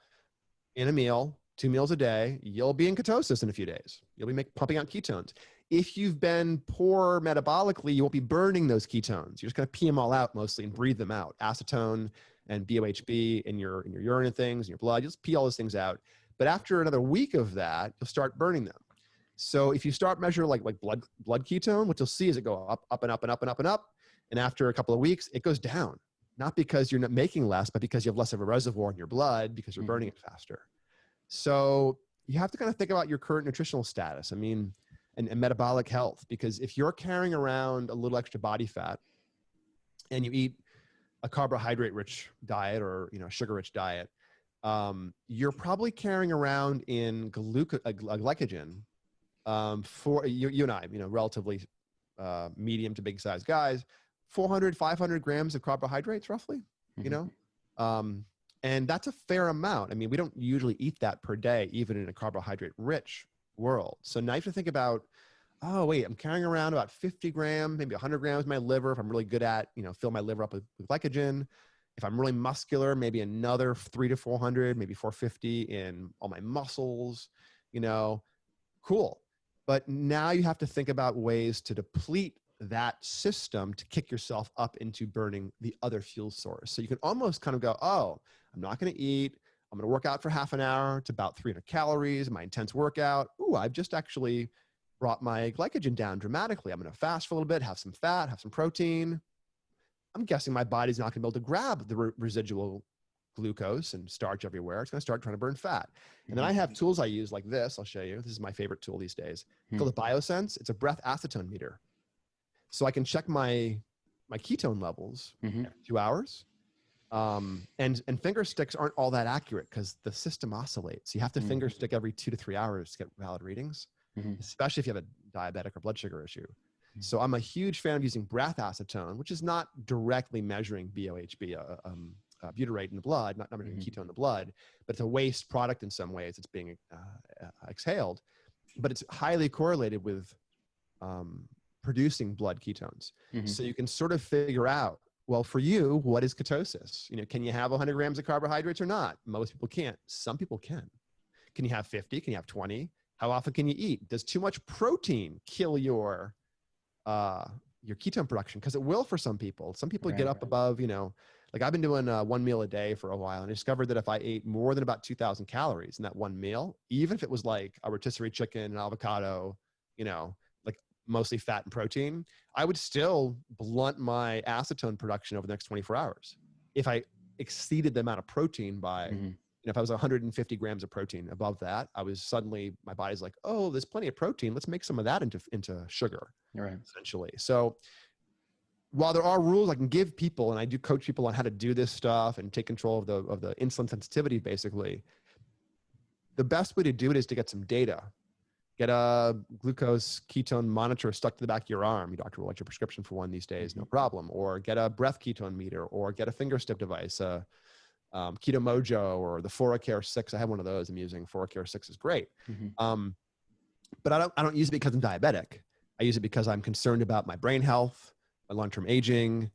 in a meal, 2 meals a day, you'll be in ketosis in a few days. You'll be pumping out ketones. If you've been poor metabolically, you won't be burning those ketones. You're just going to pee them all out mostly and breathe them out. Acetone and BOHB in your urine and things, in your blood, you'll just pee all those things out. But after another week of that, you'll start burning them. So if you start measuring like blood ketone, what you'll see is it go up and up and up and up and up. And after a couple of weeks, it goes down. Not because you're not making less, but because you have less of a reservoir in your blood because you're burning it faster. So you have to kind of think about your current nutritional status. I mean, and metabolic health, because if you're carrying around a little extra body fat and you eat a carbohydrate-rich diet or sugar-rich diet, you're probably carrying around in glycogen for you and I, relatively medium to big size guys, 400, 500 grams of carbohydrates roughly, and that's a fair amount. I mean, we don't usually eat that per day, even in a carbohydrate-rich world. So now you have to think about, oh, wait, I'm carrying around about 50 grams, maybe 100 grams of my liver. If I'm really good at, fill my liver up with glycogen. If I'm really muscular, maybe another 300 to 400, maybe 450 in all my muscles, cool. But now you have to think about ways to deplete that system to kick yourself up into burning the other fuel source. So you can almost kind of go, oh, I'm not going to eat. I'm going to work out for half an hour. It's about 300 calories, my intense workout. Ooh, I've just actually brought my glycogen down dramatically. I'm going to fast for a little bit, have some fat, have some protein. I'm guessing my body's not going to be able to grab the residual glucose and starch everywhere. It's going to start trying to burn fat. And then I have tools I use like this. I'll show you. This is my favorite tool these days. It's called a BioSense. It's a breath acetone meter. So I can check my ketone levels every 2 hours. And finger sticks aren't all that accurate because the system oscillates. You have to finger stick every 2 to 3 hours to get valid readings, especially if you have a diabetic or blood sugar issue. So I'm a huge fan of using breath acetone, which is not directly measuring BOHB, butyrate in the blood, not measuring ketone in the blood, but it's a waste product in some ways. It's being exhaled, but it's highly correlated with producing blood ketones. So you can sort of figure out, well, for you, what is ketosis? Can you have 100 grams of carbohydrates or not? Most people can't. Some people can. Can you have 50? Can you have 20? How often can you eat? Does too much protein kill your ketone production? Because it will for some people. Some people get up above, like I've been doing 1 meal a day for a while, and I discovered that if I ate more than about 2,000 calories in that one meal, even if it was like a rotisserie chicken and avocado, like mostly fat and protein, I would still blunt my acetone production over the next 24 hours. If I exceeded the amount of protein by, if I was 150 grams of protein above that, I was suddenly, my body's like, oh, there's plenty of protein. Let's make some of that into sugar, essentially. So while there are rules I can give people, and I do coach people on how to do this stuff and take control of the insulin sensitivity, basically, the best way to do it is to get some data. Get a glucose ketone monitor stuck to the back of your arm. Your doctor will write your prescription for one these days, no problem. Or get a breath ketone meter, or get a finger stick device, Keto Mojo, or the Foracare 6. I have one of those I'm using. Foracare 6 is great. But I don't use it because I'm diabetic. I use it because I'm concerned about my brain health, my long-term aging.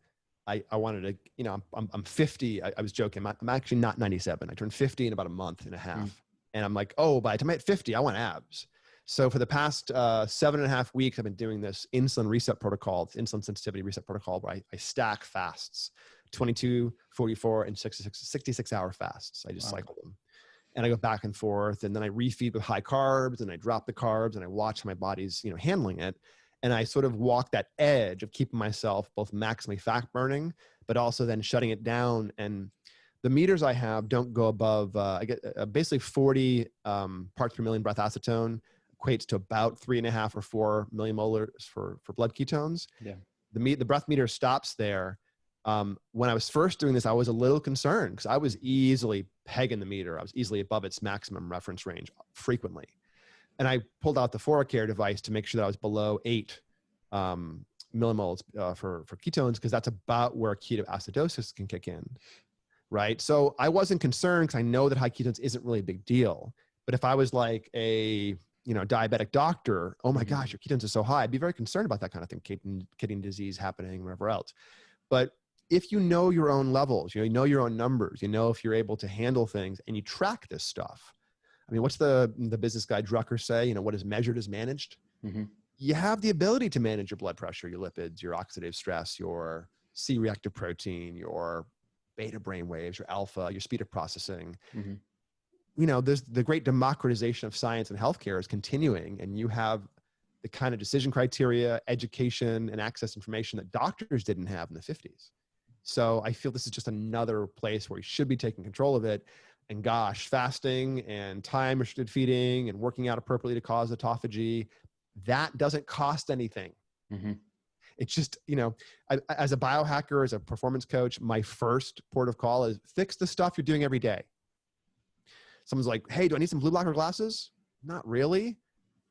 I wanted to, I'm 50. I was joking. I'm actually not 97. I turned 50 in about a month and a half. And I'm like, oh, by the time I hit 50, I want abs. So for the past 7.5 weeks, I've been doing this insulin reset protocol, it's insulin sensitivity reset protocol, where I stack fasts, 22, 44, and 66-hour fasts. I just cycle them. And I go back and forth, and then I refeed with high carbs, and I drop the carbs, and I watch how my body's handling it. And I sort of walk that edge of keeping myself both maximally fat burning, but also then shutting it down. And the meters I have don't go above, I get basically 40 parts per million breath acetone, equates to about 3.5 or 4 millimolars for blood ketones. The breath meter stops there. When I was first doing this, I was a little concerned because I was easily pegging the meter. I was easily above its maximum reference range frequently. And I pulled out the ForaCare device to make sure that I was below 8 millimoles for ketones, because that's about where keto acidosis can kick in, right? So I wasn't concerned because I know that high ketones isn't really a big deal. But if I was like a diabetic doctor, oh my gosh, your ketones are so high, I'd be very concerned about that kind of thing, kidney disease happening, wherever else. But if you know your own levels, you know your own numbers, you know if you're able to handle things and you track this stuff. I mean, what's the business guy Drucker say? What is measured is managed. Mm-hmm. You have the ability to manage your blood pressure, your lipids, your oxidative stress, your C-reactive protein, your beta brain waves, your alpha, your speed of processing. Mm-hmm. There's the great democratization of science and healthcare is continuing, and you have the kind of decision criteria, education, and access information that doctors didn't have in the 50s. So I feel this is just another place where we should be taking control of it. And gosh, fasting and time restricted feeding and working out appropriately to cause autophagy, that doesn't cost anything. Mm-hmm. It's just, as a biohacker, as a performance coach, my first port of call is fix the stuff you're doing every day. Someone's like, hey, do I need some blue blocker glasses? Not really,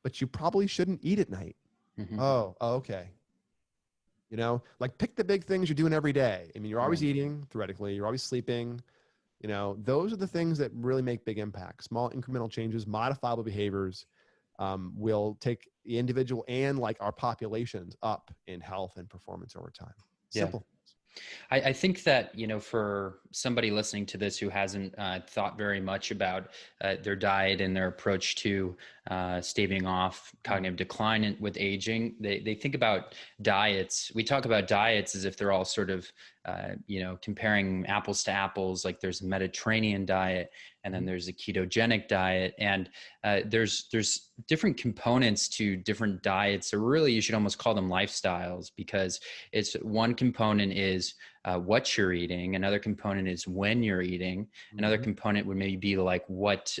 but you probably shouldn't eat at night. Mm-hmm. Oh, okay. Like pick the big things you're doing every day. I mean, you're always eating, theoretically, you're always sleeping. Those are the things that really make big impacts. Small incremental changes, modifiable behaviors will take the individual and like our populations up in health and performance over time. Simple. I think that, for somebody listening to this who hasn't thought very much about their diet and their approach to staving off cognitive decline with aging, they think about diets. We talk about diets as if they're all sort of, comparing apples to apples. Like there's a Mediterranean diet and then there's a ketogenic diet. And there's different components to different diets. So really you should almost call them lifestyles, because it's one component is what you're eating. Another component is when you're eating. Another component would maybe be like what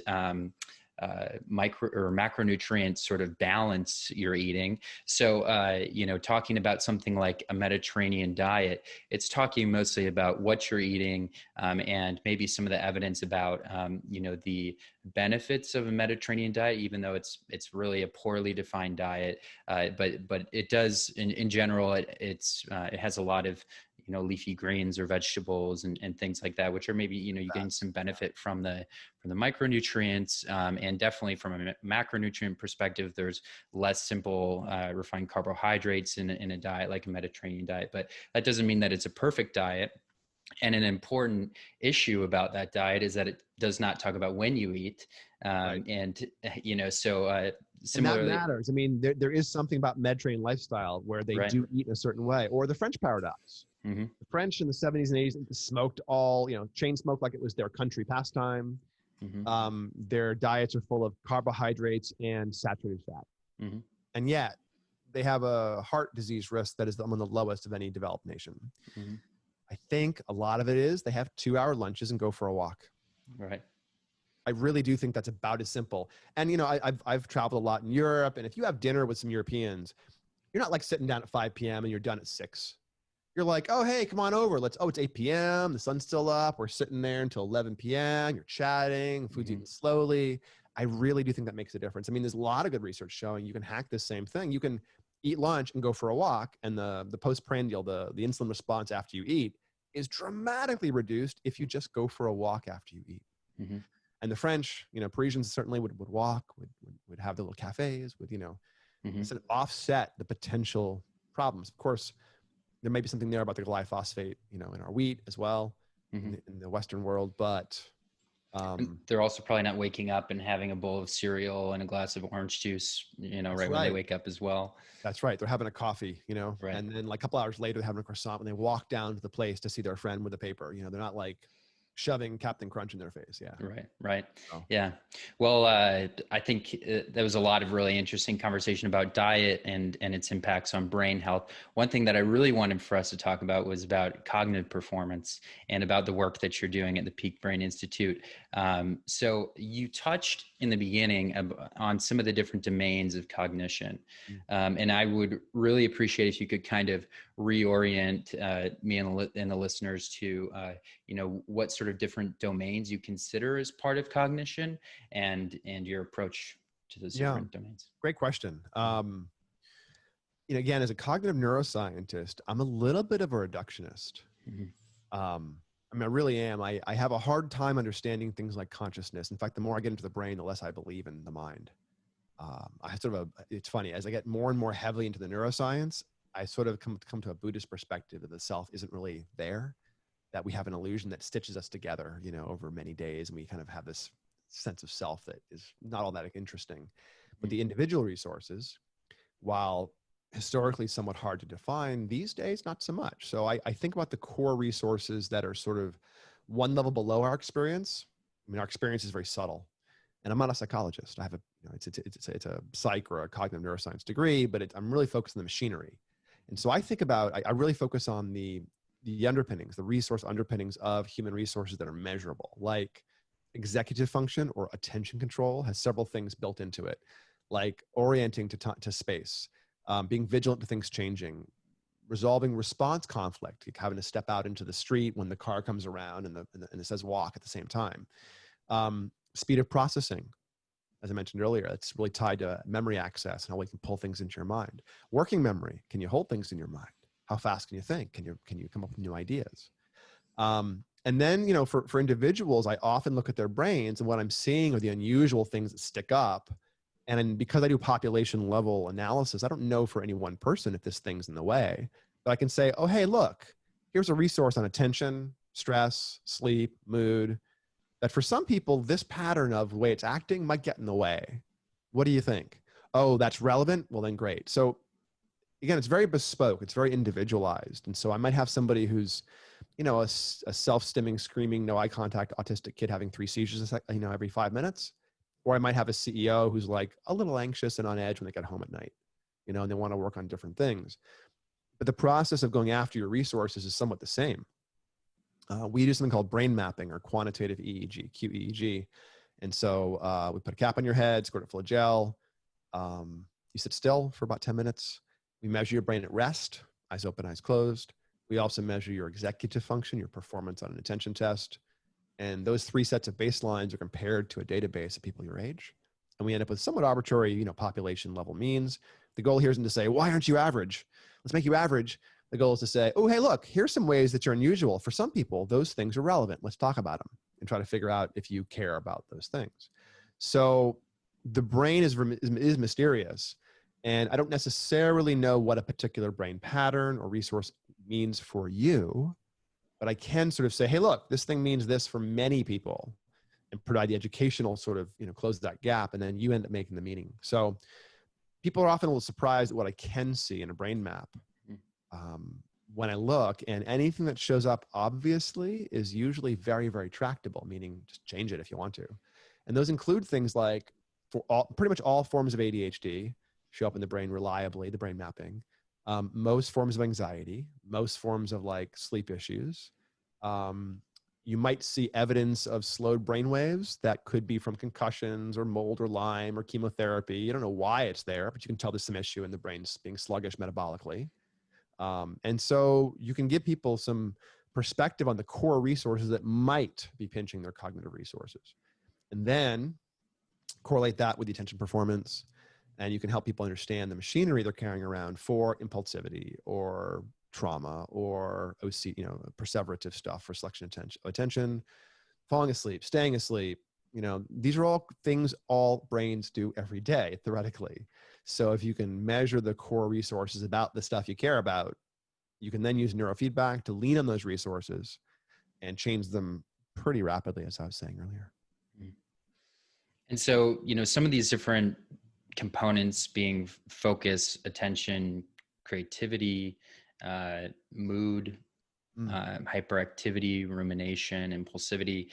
micro or macronutrient sort of balance you're eating. So, talking about something like a Mediterranean diet, it's talking mostly about what you're eating and maybe some of the evidence about, the benefits of a Mediterranean diet, even though it's really a poorly defined diet. But it does, in general, it has a lot of leafy greens or vegetables and things like that, which are maybe, you gain some benefit from the micronutrients. And definitely from a macronutrient perspective, there's less simple refined carbohydrates in a diet like a Mediterranean diet, but that doesn't mean that it's a perfect diet. And an important issue about that diet is that it does not talk about when you eat. And, similarly, and that matters. I mean, there is something about Mediterranean lifestyle where they do eat in a certain way, or the French paradox. The French in the 70s and 80s smoked chain smoked like it was their country pastime. Their diets are full of carbohydrates and saturated fat. And yet they have a heart disease risk that is among the lowest of any developed nation. I think a lot of it is they have 2-hour lunches and go for a walk. Right. I really do think that's about as simple. And, I've traveled a lot in Europe, and if you have dinner with some Europeans, you're not like sitting down at 5 p.m. and you're done at 6. You're like, oh, hey, come on over. It's 8 p.m. The sun's still up. We're sitting there until 11 p.m. You're chatting, food's eaten slowly. I really do think that makes a difference. I mean, there's a lot of good research showing you can hack this same thing. You can eat lunch and go for a walk, and the postprandial, the insulin response after you eat, is dramatically reduced if you just go for a walk after you eat. And the French, Parisians certainly would walk, would have the little cafes, would, sort of offset the potential problems. Of course, there may be something there about the glyphosate, in our wheat as well, in the Western world, but they're also probably not waking up and having a bowl of cereal and a glass of orange juice, right when they wake up as well. That's right. They're having a coffee, right. And then like a couple hours later, they're having a croissant when they walk down to the place to see their friend with the paper. They're not like shoving Captain Crunch in their face. Yeah. Right. So. Yeah. Well, I think there was a lot of really interesting conversation about diet and its impacts on brain health. One thing that I really wanted for us to talk about was about cognitive performance and about the work that you're doing at the Peak Brain Institute. So you touched in the beginning on some of the different domains of cognition. And I would really appreciate if you could kind of reorient me and the listeners to, what sort of different domains you consider as part of cognition and your approach to those Yeah, different domains. great question. Again, as a cognitive neuroscientist, I'm a little bit of a reductionist. I really am. I have a hard time understanding things like consciousness. In fact, the more I get into the brain, the less I believe in the mind. It's funny, as I get more and more heavily into the neuroscience, I sort of come to a Buddhist perspective that the self isn't really there, that we have an illusion that stitches us together, over many days. And we kind of have this sense of self that is not all that interesting. But the individual resources, while historically somewhat hard to define, these days not so much. So I think about the core resources that are sort of one level below our experience. Our experience is very subtle, and I'm not a psychologist. I have it's a psych or a cognitive neuroscience degree, but I'm really focused on the machinery. And so I think about, I really focus on the underpinnings, the resource underpinnings of human resources that are measurable, like executive function or attention control has several things built into it, like orienting to space, being vigilant to things changing, resolving response conflict, like having to step out into the street when the car comes around and it says walk at the same time. Speed of processing, as I mentioned earlier, it's really tied to memory access and how we can pull things into your mind. Working memory, can you hold things in your mind? How fast can you think? Can you come up with new ideas? And then, for individuals, I often look at their brains, and what I'm seeing are the unusual things that stick up. And because I do population level analysis, I don't know for any one person if this thing's in the way, but I can say, oh, hey, look, here's a resource on attention, stress, sleep, mood, that for some people, this pattern of the way it's acting might get in the way. What do you think? Oh, that's relevant? Well, then great. So again, it's very bespoke. It's very individualized. And so I might have somebody who's, a self-stimming, screaming, no eye contact, autistic kid having 3 seizures, every 5 minutes. Or I might have a CEO who's like a little anxious and on edge when they get home at night, and they want to work on different things. But the process of going after your resources is somewhat the same. We do something called brain mapping or quantitative EEG, QEEG. And so we put a cap on your head, squirt it full of gel. You sit still for about 10 minutes. We measure your brain at rest, eyes open, eyes closed. We also measure your executive function, your performance on an attention test. And those 3 sets of baselines are compared to a database of people your age. And we end up with somewhat arbitrary, population level means. The goal here isn't to say, why aren't you average? Let's make you average. The goal is to say, oh, hey, look, here's some ways that you're unusual. For some people, those things are relevant. Let's talk about them and try to figure out if you care about those things. So the brain is mysterious. And I don't necessarily know what a particular brain pattern or resource means for you, but I can sort of say, hey, look, this thing means this for many people, and provide the educational sort of, close that gap. And then you end up making the meaning. So people are often a little surprised at what I can see in a brain map when I look, and anything that shows up obviously is usually very, very tractable, meaning just change it if you want to. And those include things like pretty much all forms of ADHD show up in the brain reliably, the brain mapping. Most forms of anxiety, most forms of like sleep issues. You might see evidence of slowed brain waves that could be from concussions or mold or Lyme or chemotherapy. You don't know why it's there, but you can tell there's some issue in the brain's being sluggish metabolically. And so you can give people some perspective on the core resources that might be pinching their cognitive resources. And then correlate that with the attention performance. And you can help people understand the machinery they're carrying around for impulsivity or trauma or OC, perseverative stuff for selection attention, falling asleep, staying asleep. These are all things all brains do every day, theoretically. So if you can measure the core resources about the stuff you care about, you can then use neurofeedback to lean on those resources and change them pretty rapidly, as I was saying earlier. And so, some of these different components being focus, attention, creativity, mood, hyperactivity, rumination, impulsivity.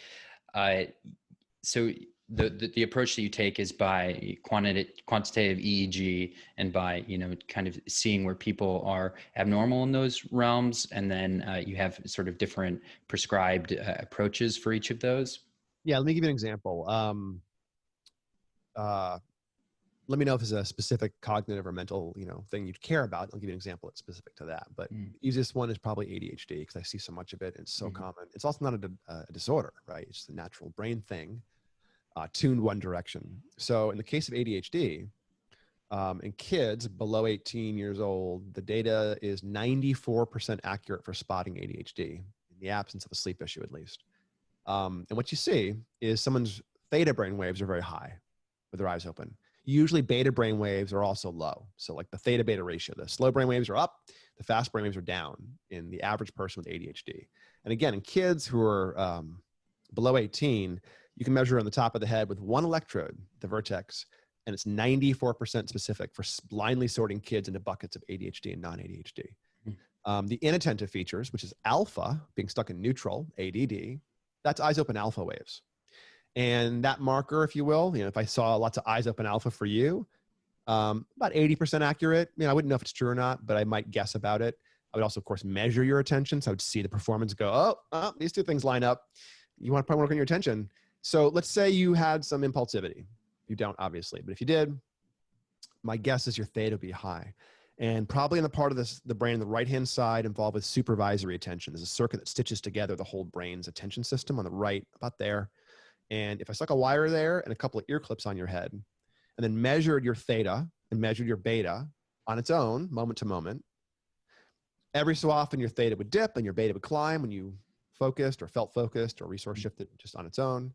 So the approach that you take is by quantitative EEG and by, kind of seeing where people are abnormal in those realms. And then you have sort of different prescribed approaches for each of those. Yeah, let me give you an example. Let me know if there's a specific cognitive or mental, thing you'd care about. I'll give you an example that's specific to that. But the easiest one is probably ADHD, because I see so much of it. And it's so common. It's also not a disorder, right? It's the natural brain thing, tuned one direction. So in the case of ADHD, in kids below 18 years old, the data is 94% accurate for spotting ADHD in the absence of a sleep issue, at least. And what you see is someone's theta brain waves are very high with their eyes open. Usually beta brain waves are also low. So like the theta beta ratio, the slow brain waves are up, the fast brain waves are down in the average person with ADHD. And again, in kids who are below 18, you can measure on the top of the head with one electrode, the vertex, and it's 94% specific for blindly sorting kids into buckets of ADHD and non-ADHD. The inattentive features, which is alpha, being stuck in neutral, ADD, that's eyes open alpha waves. And that marker, if you will, if I saw lots of eyes open alpha for you, about 80% accurate. I wouldn't know if it's true or not, but I might guess about it. I would also, of course, measure your attention. So I would see the performance go, oh, these two things line up. You want to probably work on your attention. So let's say you had some impulsivity. You don't, obviously, but if you did, my guess is your theta would be high. And probably in the part of the brain, the right-hand side involved with supervisory attention. There's a circuit that stitches together the whole brain's attention system on the right, about there. And if I stuck a wire there and a couple of ear clips on your head, and then measured your theta and measured your beta on its own, moment to moment, every so often your theta would dip and your beta would climb when you focused or felt focused or resource shifted just on its own.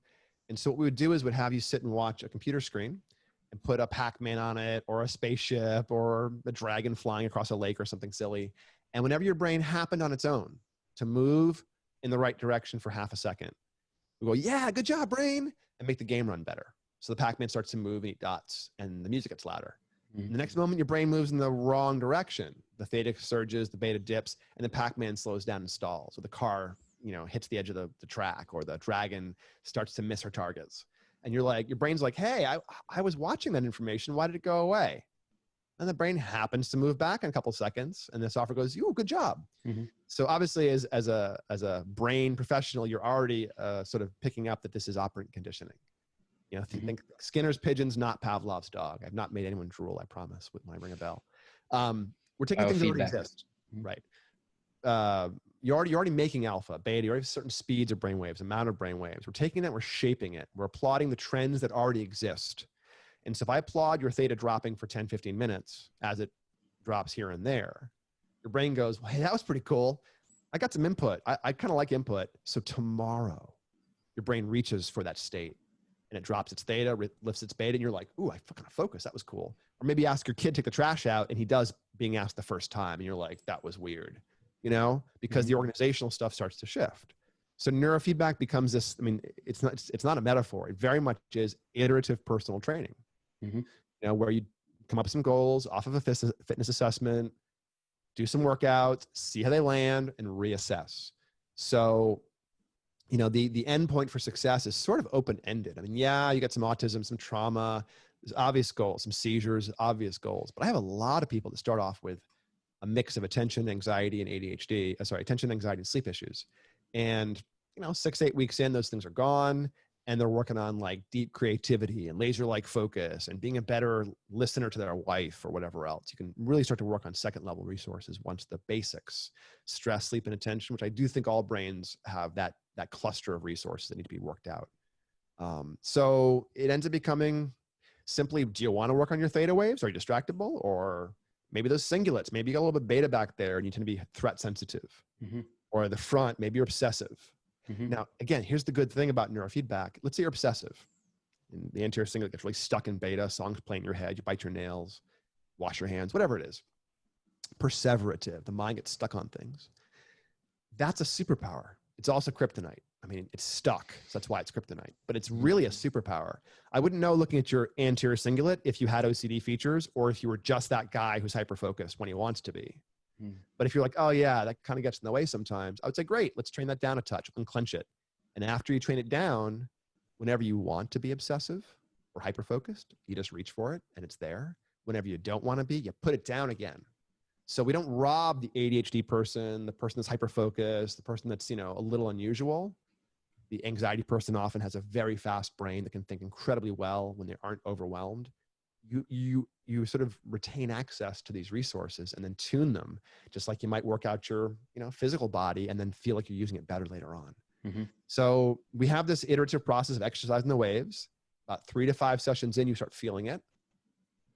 And so what we would do is would have you sit and watch a computer screen and put a Pac-Man on it or a spaceship or a dragon flying across a lake or something silly. And whenever your brain happened on its own to move in the right direction for half a second, we go, yeah, good job, brain, and make the game run better. So the Pac-Man starts to move and eat dots, and the music gets louder. The next moment, your brain moves in the wrong direction. The theta surges, the beta dips, and the Pac-Man slows down and stalls. Or the car, hits the edge of the track, or the dragon starts to miss her targets. And you're like, your brain's like, hey, I was watching that information. Why did it go away? And the brain happens to move back in a couple of seconds, and the software goes, "Ooh, good job." So obviously, as a brain professional, you're already sort of picking up that this is operant conditioning. Think Skinner's pigeons, not Pavlov's dog. I've not made anyone drool, I promise, when I ring a bell. We're taking things that already exist, right? You're already making alpha, beta. You already have certain speeds of brainwaves, amount of brainwaves. We're taking that, we're shaping it. We're applauding the trends that already exist. And so if I applaud your theta dropping for 10, 15 minutes as it drops here and there, your brain goes, well, hey, that was pretty cool. I got some input. I kind of like input. So tomorrow, your brain reaches for that state and it drops its theta, lifts its beta, and you're like, ooh, I fucking focused. That was cool. Or maybe ask your kid to take the trash out, and he does being asked the first time, and you're like, that was weird, because the organizational stuff starts to shift. So neurofeedback becomes this, it's not a metaphor. It very much is iterative personal training, where you come up with some goals off of a fitness assessment, do some workouts, see how they land, and reassess. So, the end point for success is sort of open-ended. You got some autism, some trauma, there's obvious goals, some seizures, obvious goals. But I have a lot of people that start off with a mix of attention, anxiety, and attention, anxiety, and sleep issues. And, 6-8 weeks in, those things are gone. And they're working on like deep creativity and laser-like focus and being a better listener to their wife or whatever else. You can really start to work on second level resources once the basics, stress, sleep, and attention, which I do think all brains have that cluster of resources that need to be worked out. So it ends up becoming simply, do you want to work on your theta waves? Are you distractible? Or maybe those cingulates, maybe you got a little bit beta back there and you tend to be threat sensitive. Or the front, maybe you're obsessive. Now, again, here's the good thing about neurofeedback. Let's say you're obsessive. And the anterior cingulate gets really stuck in beta, songs playing in your head, you bite your nails, wash your hands, whatever it is. Perseverative, the mind gets stuck on things. That's a superpower. It's also kryptonite. It's stuck, so that's why it's kryptonite. But it's really a superpower. I wouldn't know looking at your anterior cingulate if you had OCD features or if you were just that guy who's hyper-focused when he wants to be. But if you're like, oh yeah, that kind of gets in the way sometimes, I would say, great, let's train that down a touch, unclench it. And after you train it down, whenever you want to be obsessive or hyper-focused, you just reach for it and it's there. Whenever you don't want to be, you put it down again. So we don't rob the ADHD person, the person that's hyper-focused, the person that's, a little unusual. The anxiety person often has a very fast brain that can think incredibly well when they aren't overwhelmed. You sort of retain access to these resources and then tune them, just like you might work out your, physical body and then feel like you're using it better later on. Mm-hmm. So we have this iterative process of exercising the waves. About 3 to 5 sessions in, you start feeling it.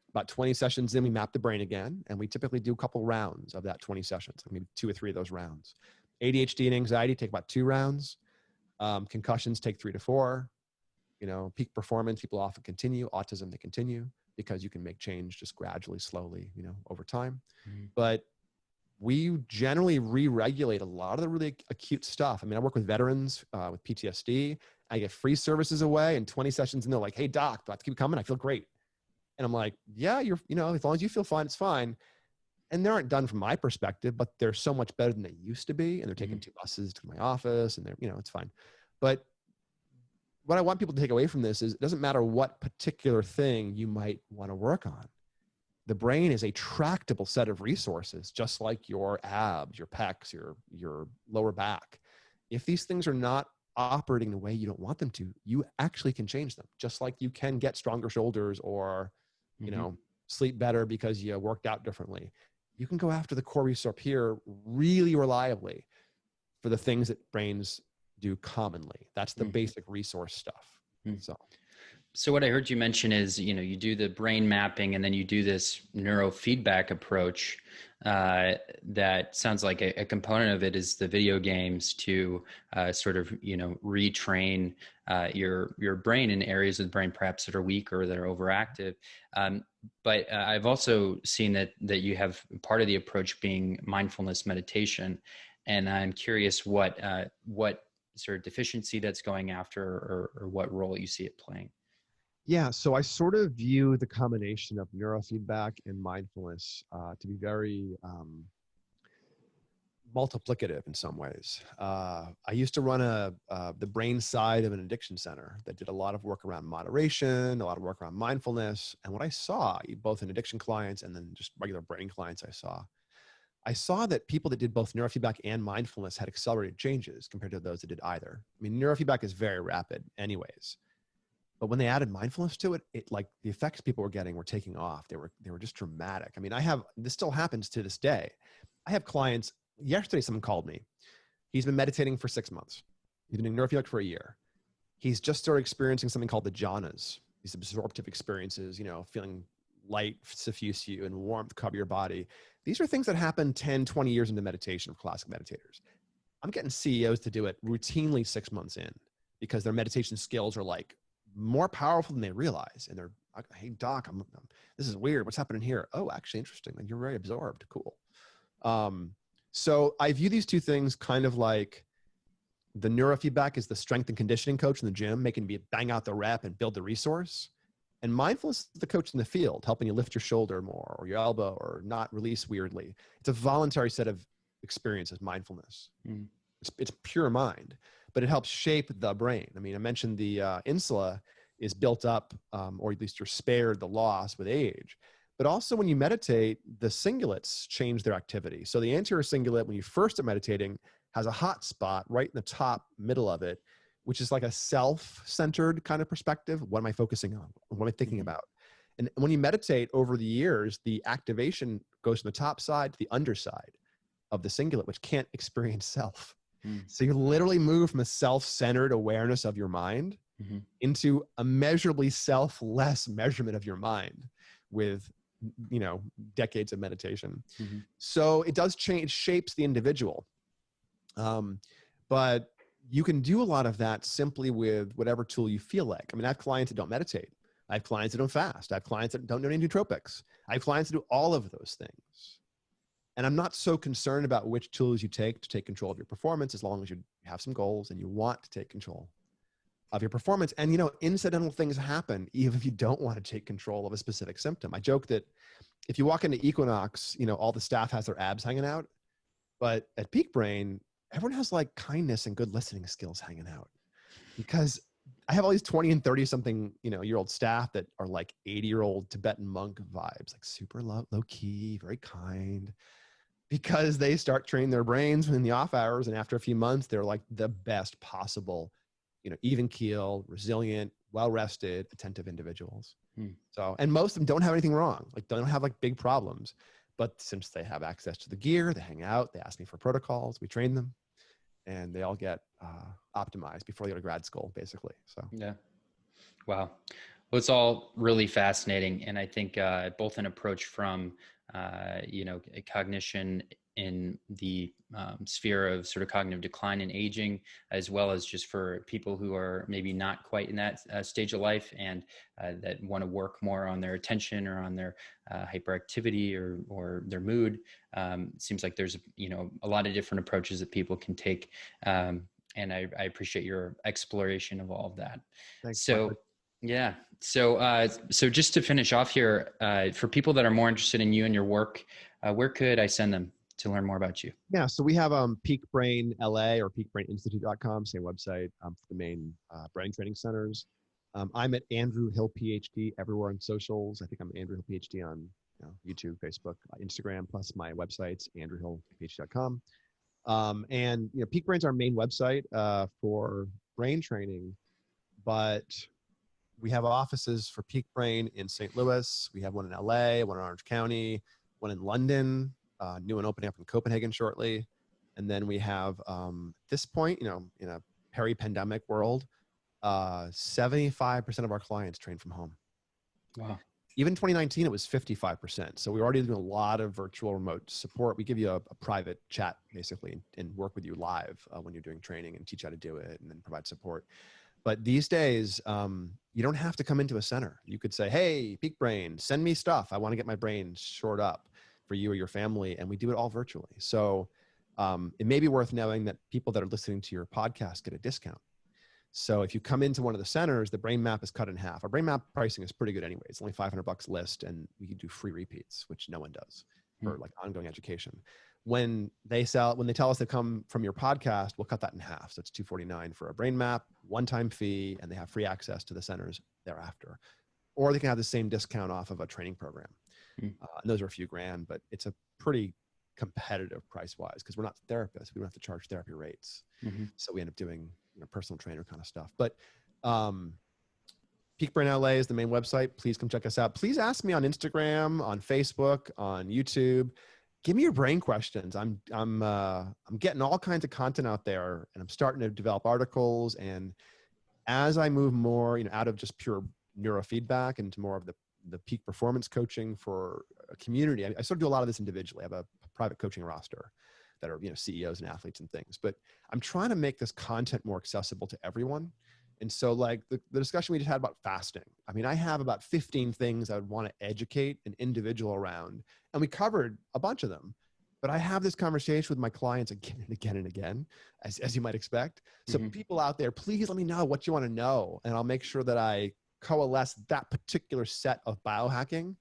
About 20 sessions in, we map the brain again, and we typically do a couple rounds of that 20 sessions, maybe 2 or 3 of those rounds. ADHD and anxiety take about 2 rounds. Concussions take 3 to 4. Peak performance, people often continue. Autism, they continue because you can make change just gradually, slowly, over time. Mm-hmm. But we generally re-regulate a lot of the really acute stuff. I work with veterans with PTSD. I get free services away, and 20 sessions, and they're like, "Hey doc, do I have to keep coming? I feel great." And I'm like, "Yeah, you're, as long as you feel fine, it's fine." And they aren't done from my perspective, but they're so much better than they used to be. And they're taking 2 buses to my office, and they're, it's fine. But what I want people to take away from this is it doesn't matter what particular thing you might want to work on. The brain is a tractable set of resources, just like your abs, your pecs, your lower back. If these things are not operating the way you don't want them to, you actually can change them. Just like you can get stronger shoulders or, sleep better because you worked out differently. You can go after the core resource here really reliably for the things that brains do commonly. That's the basic resource stuff. So what I heard you mention is, you do the brain mapping and then you do this neurofeedback approach. That sounds like a component of it is the video games to sort of, retrain your brain in areas of the brain perhaps that are weak or that are overactive. But I've also seen that you have part of the approach being mindfulness meditation. And I'm curious what sort of deficiency that's going after or what role you see it playing. Yeah, so I sort of view the combination of neurofeedback and mindfulness to be very multiplicative in some ways. I used to run the brain side of an addiction center that did a lot of work around moderation, a lot of work around mindfulness. And what I saw, both in addiction clients and then just regular brain clients I saw that people that did both neurofeedback and mindfulness had accelerated changes compared to those that did either. Neurofeedback is very rapid anyways. But when they added mindfulness to it, like the effects people were getting were taking off. They were just dramatic. This still happens to this day. I have clients, yesterday someone called me. He's been meditating for 6 months. He's been doing neurofeedback for a year. He's just started experiencing something called the jhanas, these absorptive experiences, feeling light suffuse you and warmth cover your body. These are things that happen 10, 20 years into meditation for classic meditators. I'm getting CEOs to do it routinely 6 months in because their meditation skills are like more powerful than they realize. And they're like, "Hey doc, this is weird. What's happening here?" "Oh, actually interesting. Like you're very absorbed." Cool. So I view these two things kind of like the neurofeedback is the strength and conditioning coach in the gym, making you bang out the rep and build the resource. And mindfulness is the coach in the field, helping you lift your shoulder more or your elbow or not release weirdly. It's a voluntary set of experiences, mindfulness. It's pure mind, but it helps shape the brain. I mentioned the insula is built up, or at least you're spared the loss with age. But also when you meditate, the cingulates change their activity. So the anterior cingulate, when you first are meditating, has a hot spot right in the top middle of it, which is like a self-centered kind of perspective. What am I focusing on? What am I thinking about? And when you meditate over the years, the activation goes from the top side to the underside of the cingulate, which can't experience self. So you literally move from a self-centered awareness of your mind into a measurably selfless measurement of your mind with, decades of meditation. So it does change, shapes the individual. But you can do a lot of that simply with whatever tool you feel like. I have clients that don't meditate. I have clients that don't fast. I have clients that don't do any nootropics. I have clients that do all of those things. And I'm not so concerned about which tools you take to take control of your performance, as long as you have some goals and you want to take control of your performance. And, incidental things happen even if you don't want to take control of a specific symptom. I joke that if you walk into Equinox, all the staff has their abs hanging out, but at Peak Brain, everyone has like kindness and good listening skills hanging out, because I have all these 20 and 30 something, year old staff that are like 80-year-old Tibetan monk vibes, like super low key, very kind, because they start training their brains in the off hours. And after a few months, they're like the best possible even keel, resilient, well-rested, attentive individuals. Hmm. So, and most of them don't have anything wrong, like don't have like big problems, but since they have access to the gear, they hang out, they ask me for protocols, we train them, and they all get optimized before they go to grad school, basically. So, Yeah. Wow. Well, it's all really fascinating. And I think both an approach from, a cognition in the sphere of sort of cognitive decline and aging, as well as just for people who are maybe not quite in that stage of life and that want to work more on their attention or on their hyperactivity or their mood. Seems like there's, a lot of different approaches that people can take. And I appreciate your exploration of all of that. thanks. So, yeah. So just to finish off here, for people that are more interested in you and your work, where could I send them to learn more about you? Yeah, so we have Peak Brain LA or peakbraininstitute.com, same website for the main brain training centers. I'm at Andrew Hill PhD everywhere on socials. I think I'm Andrew Hill PhD on YouTube, Facebook, Instagram, plus my website's andrewhillphd.com. And Peak Brain's our main website for brain training, but we have offices for Peak Brain in St. Louis. We have one in LA, one in Orange County, one in London, new one opening up in Copenhagen shortly. And then we have, at this point, in a peri-pandemic world, 75% of our clients train from home. Wow. Even 2019, it was 55%. So we're already doing a lot of virtual remote support. We give you a private chat, basically, and work with you live when you're doing training and teach how to do it and then provide support. But these days, you don't have to come into a center. You could say, hey, Peak Brain, send me stuff. I want to get my brain shored up for you or your family. And we do it all virtually. So it may be worth knowing that people that are listening to your podcast get a discount. So if you come into one of the centers, the brain map is cut in half. Our brain map pricing is pretty good anyway. It's only $500 list, and we can do free repeats, which no one does for like ongoing education. When they tell us they come from your podcast, we'll cut that in half. So it's $249 for a brain map, one-time fee, and they have free access to the centers thereafter. Or they can have the same discount off of a training program. And those are a few grand, but it's a pretty competitive price-wise because we're not therapists. We don't have to charge therapy rates. So we end up doing personal trainer kind of stuff. But Peak Brain LA is the main website. Please come check us out. Please ask me on Instagram, on Facebook, on YouTube. Give me your brain questions. I'm getting all kinds of content out there, and I'm starting to develop articles. And as I move more, out of just pure neurofeedback into more of the peak performance coaching for a community, I sort of do a lot of this individually. I have a private coaching roster that are CEOs and athletes and things. But I'm trying to make this content more accessible to everyone. And so like the discussion we just had about fasting, I mean, I have about 15 things I would want to educate an individual around, and we covered a bunch of them. But I have this conversation with my clients again and again and again, as you might expect. So people out there, please let me know what you want to know, and I'll make sure that I coalesce that particular set of biohacking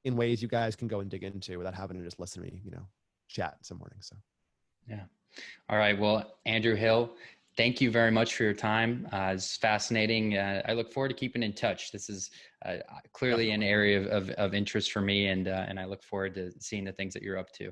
in ways you guys can go and dig into without having to just listen to me, chat some morning. So, yeah. All right. Well, Andrew Hill, thank you very much for your time. It's fascinating. I look forward to keeping in touch. This is clearly an area of interest for me, and I look forward to seeing the things that you're up to.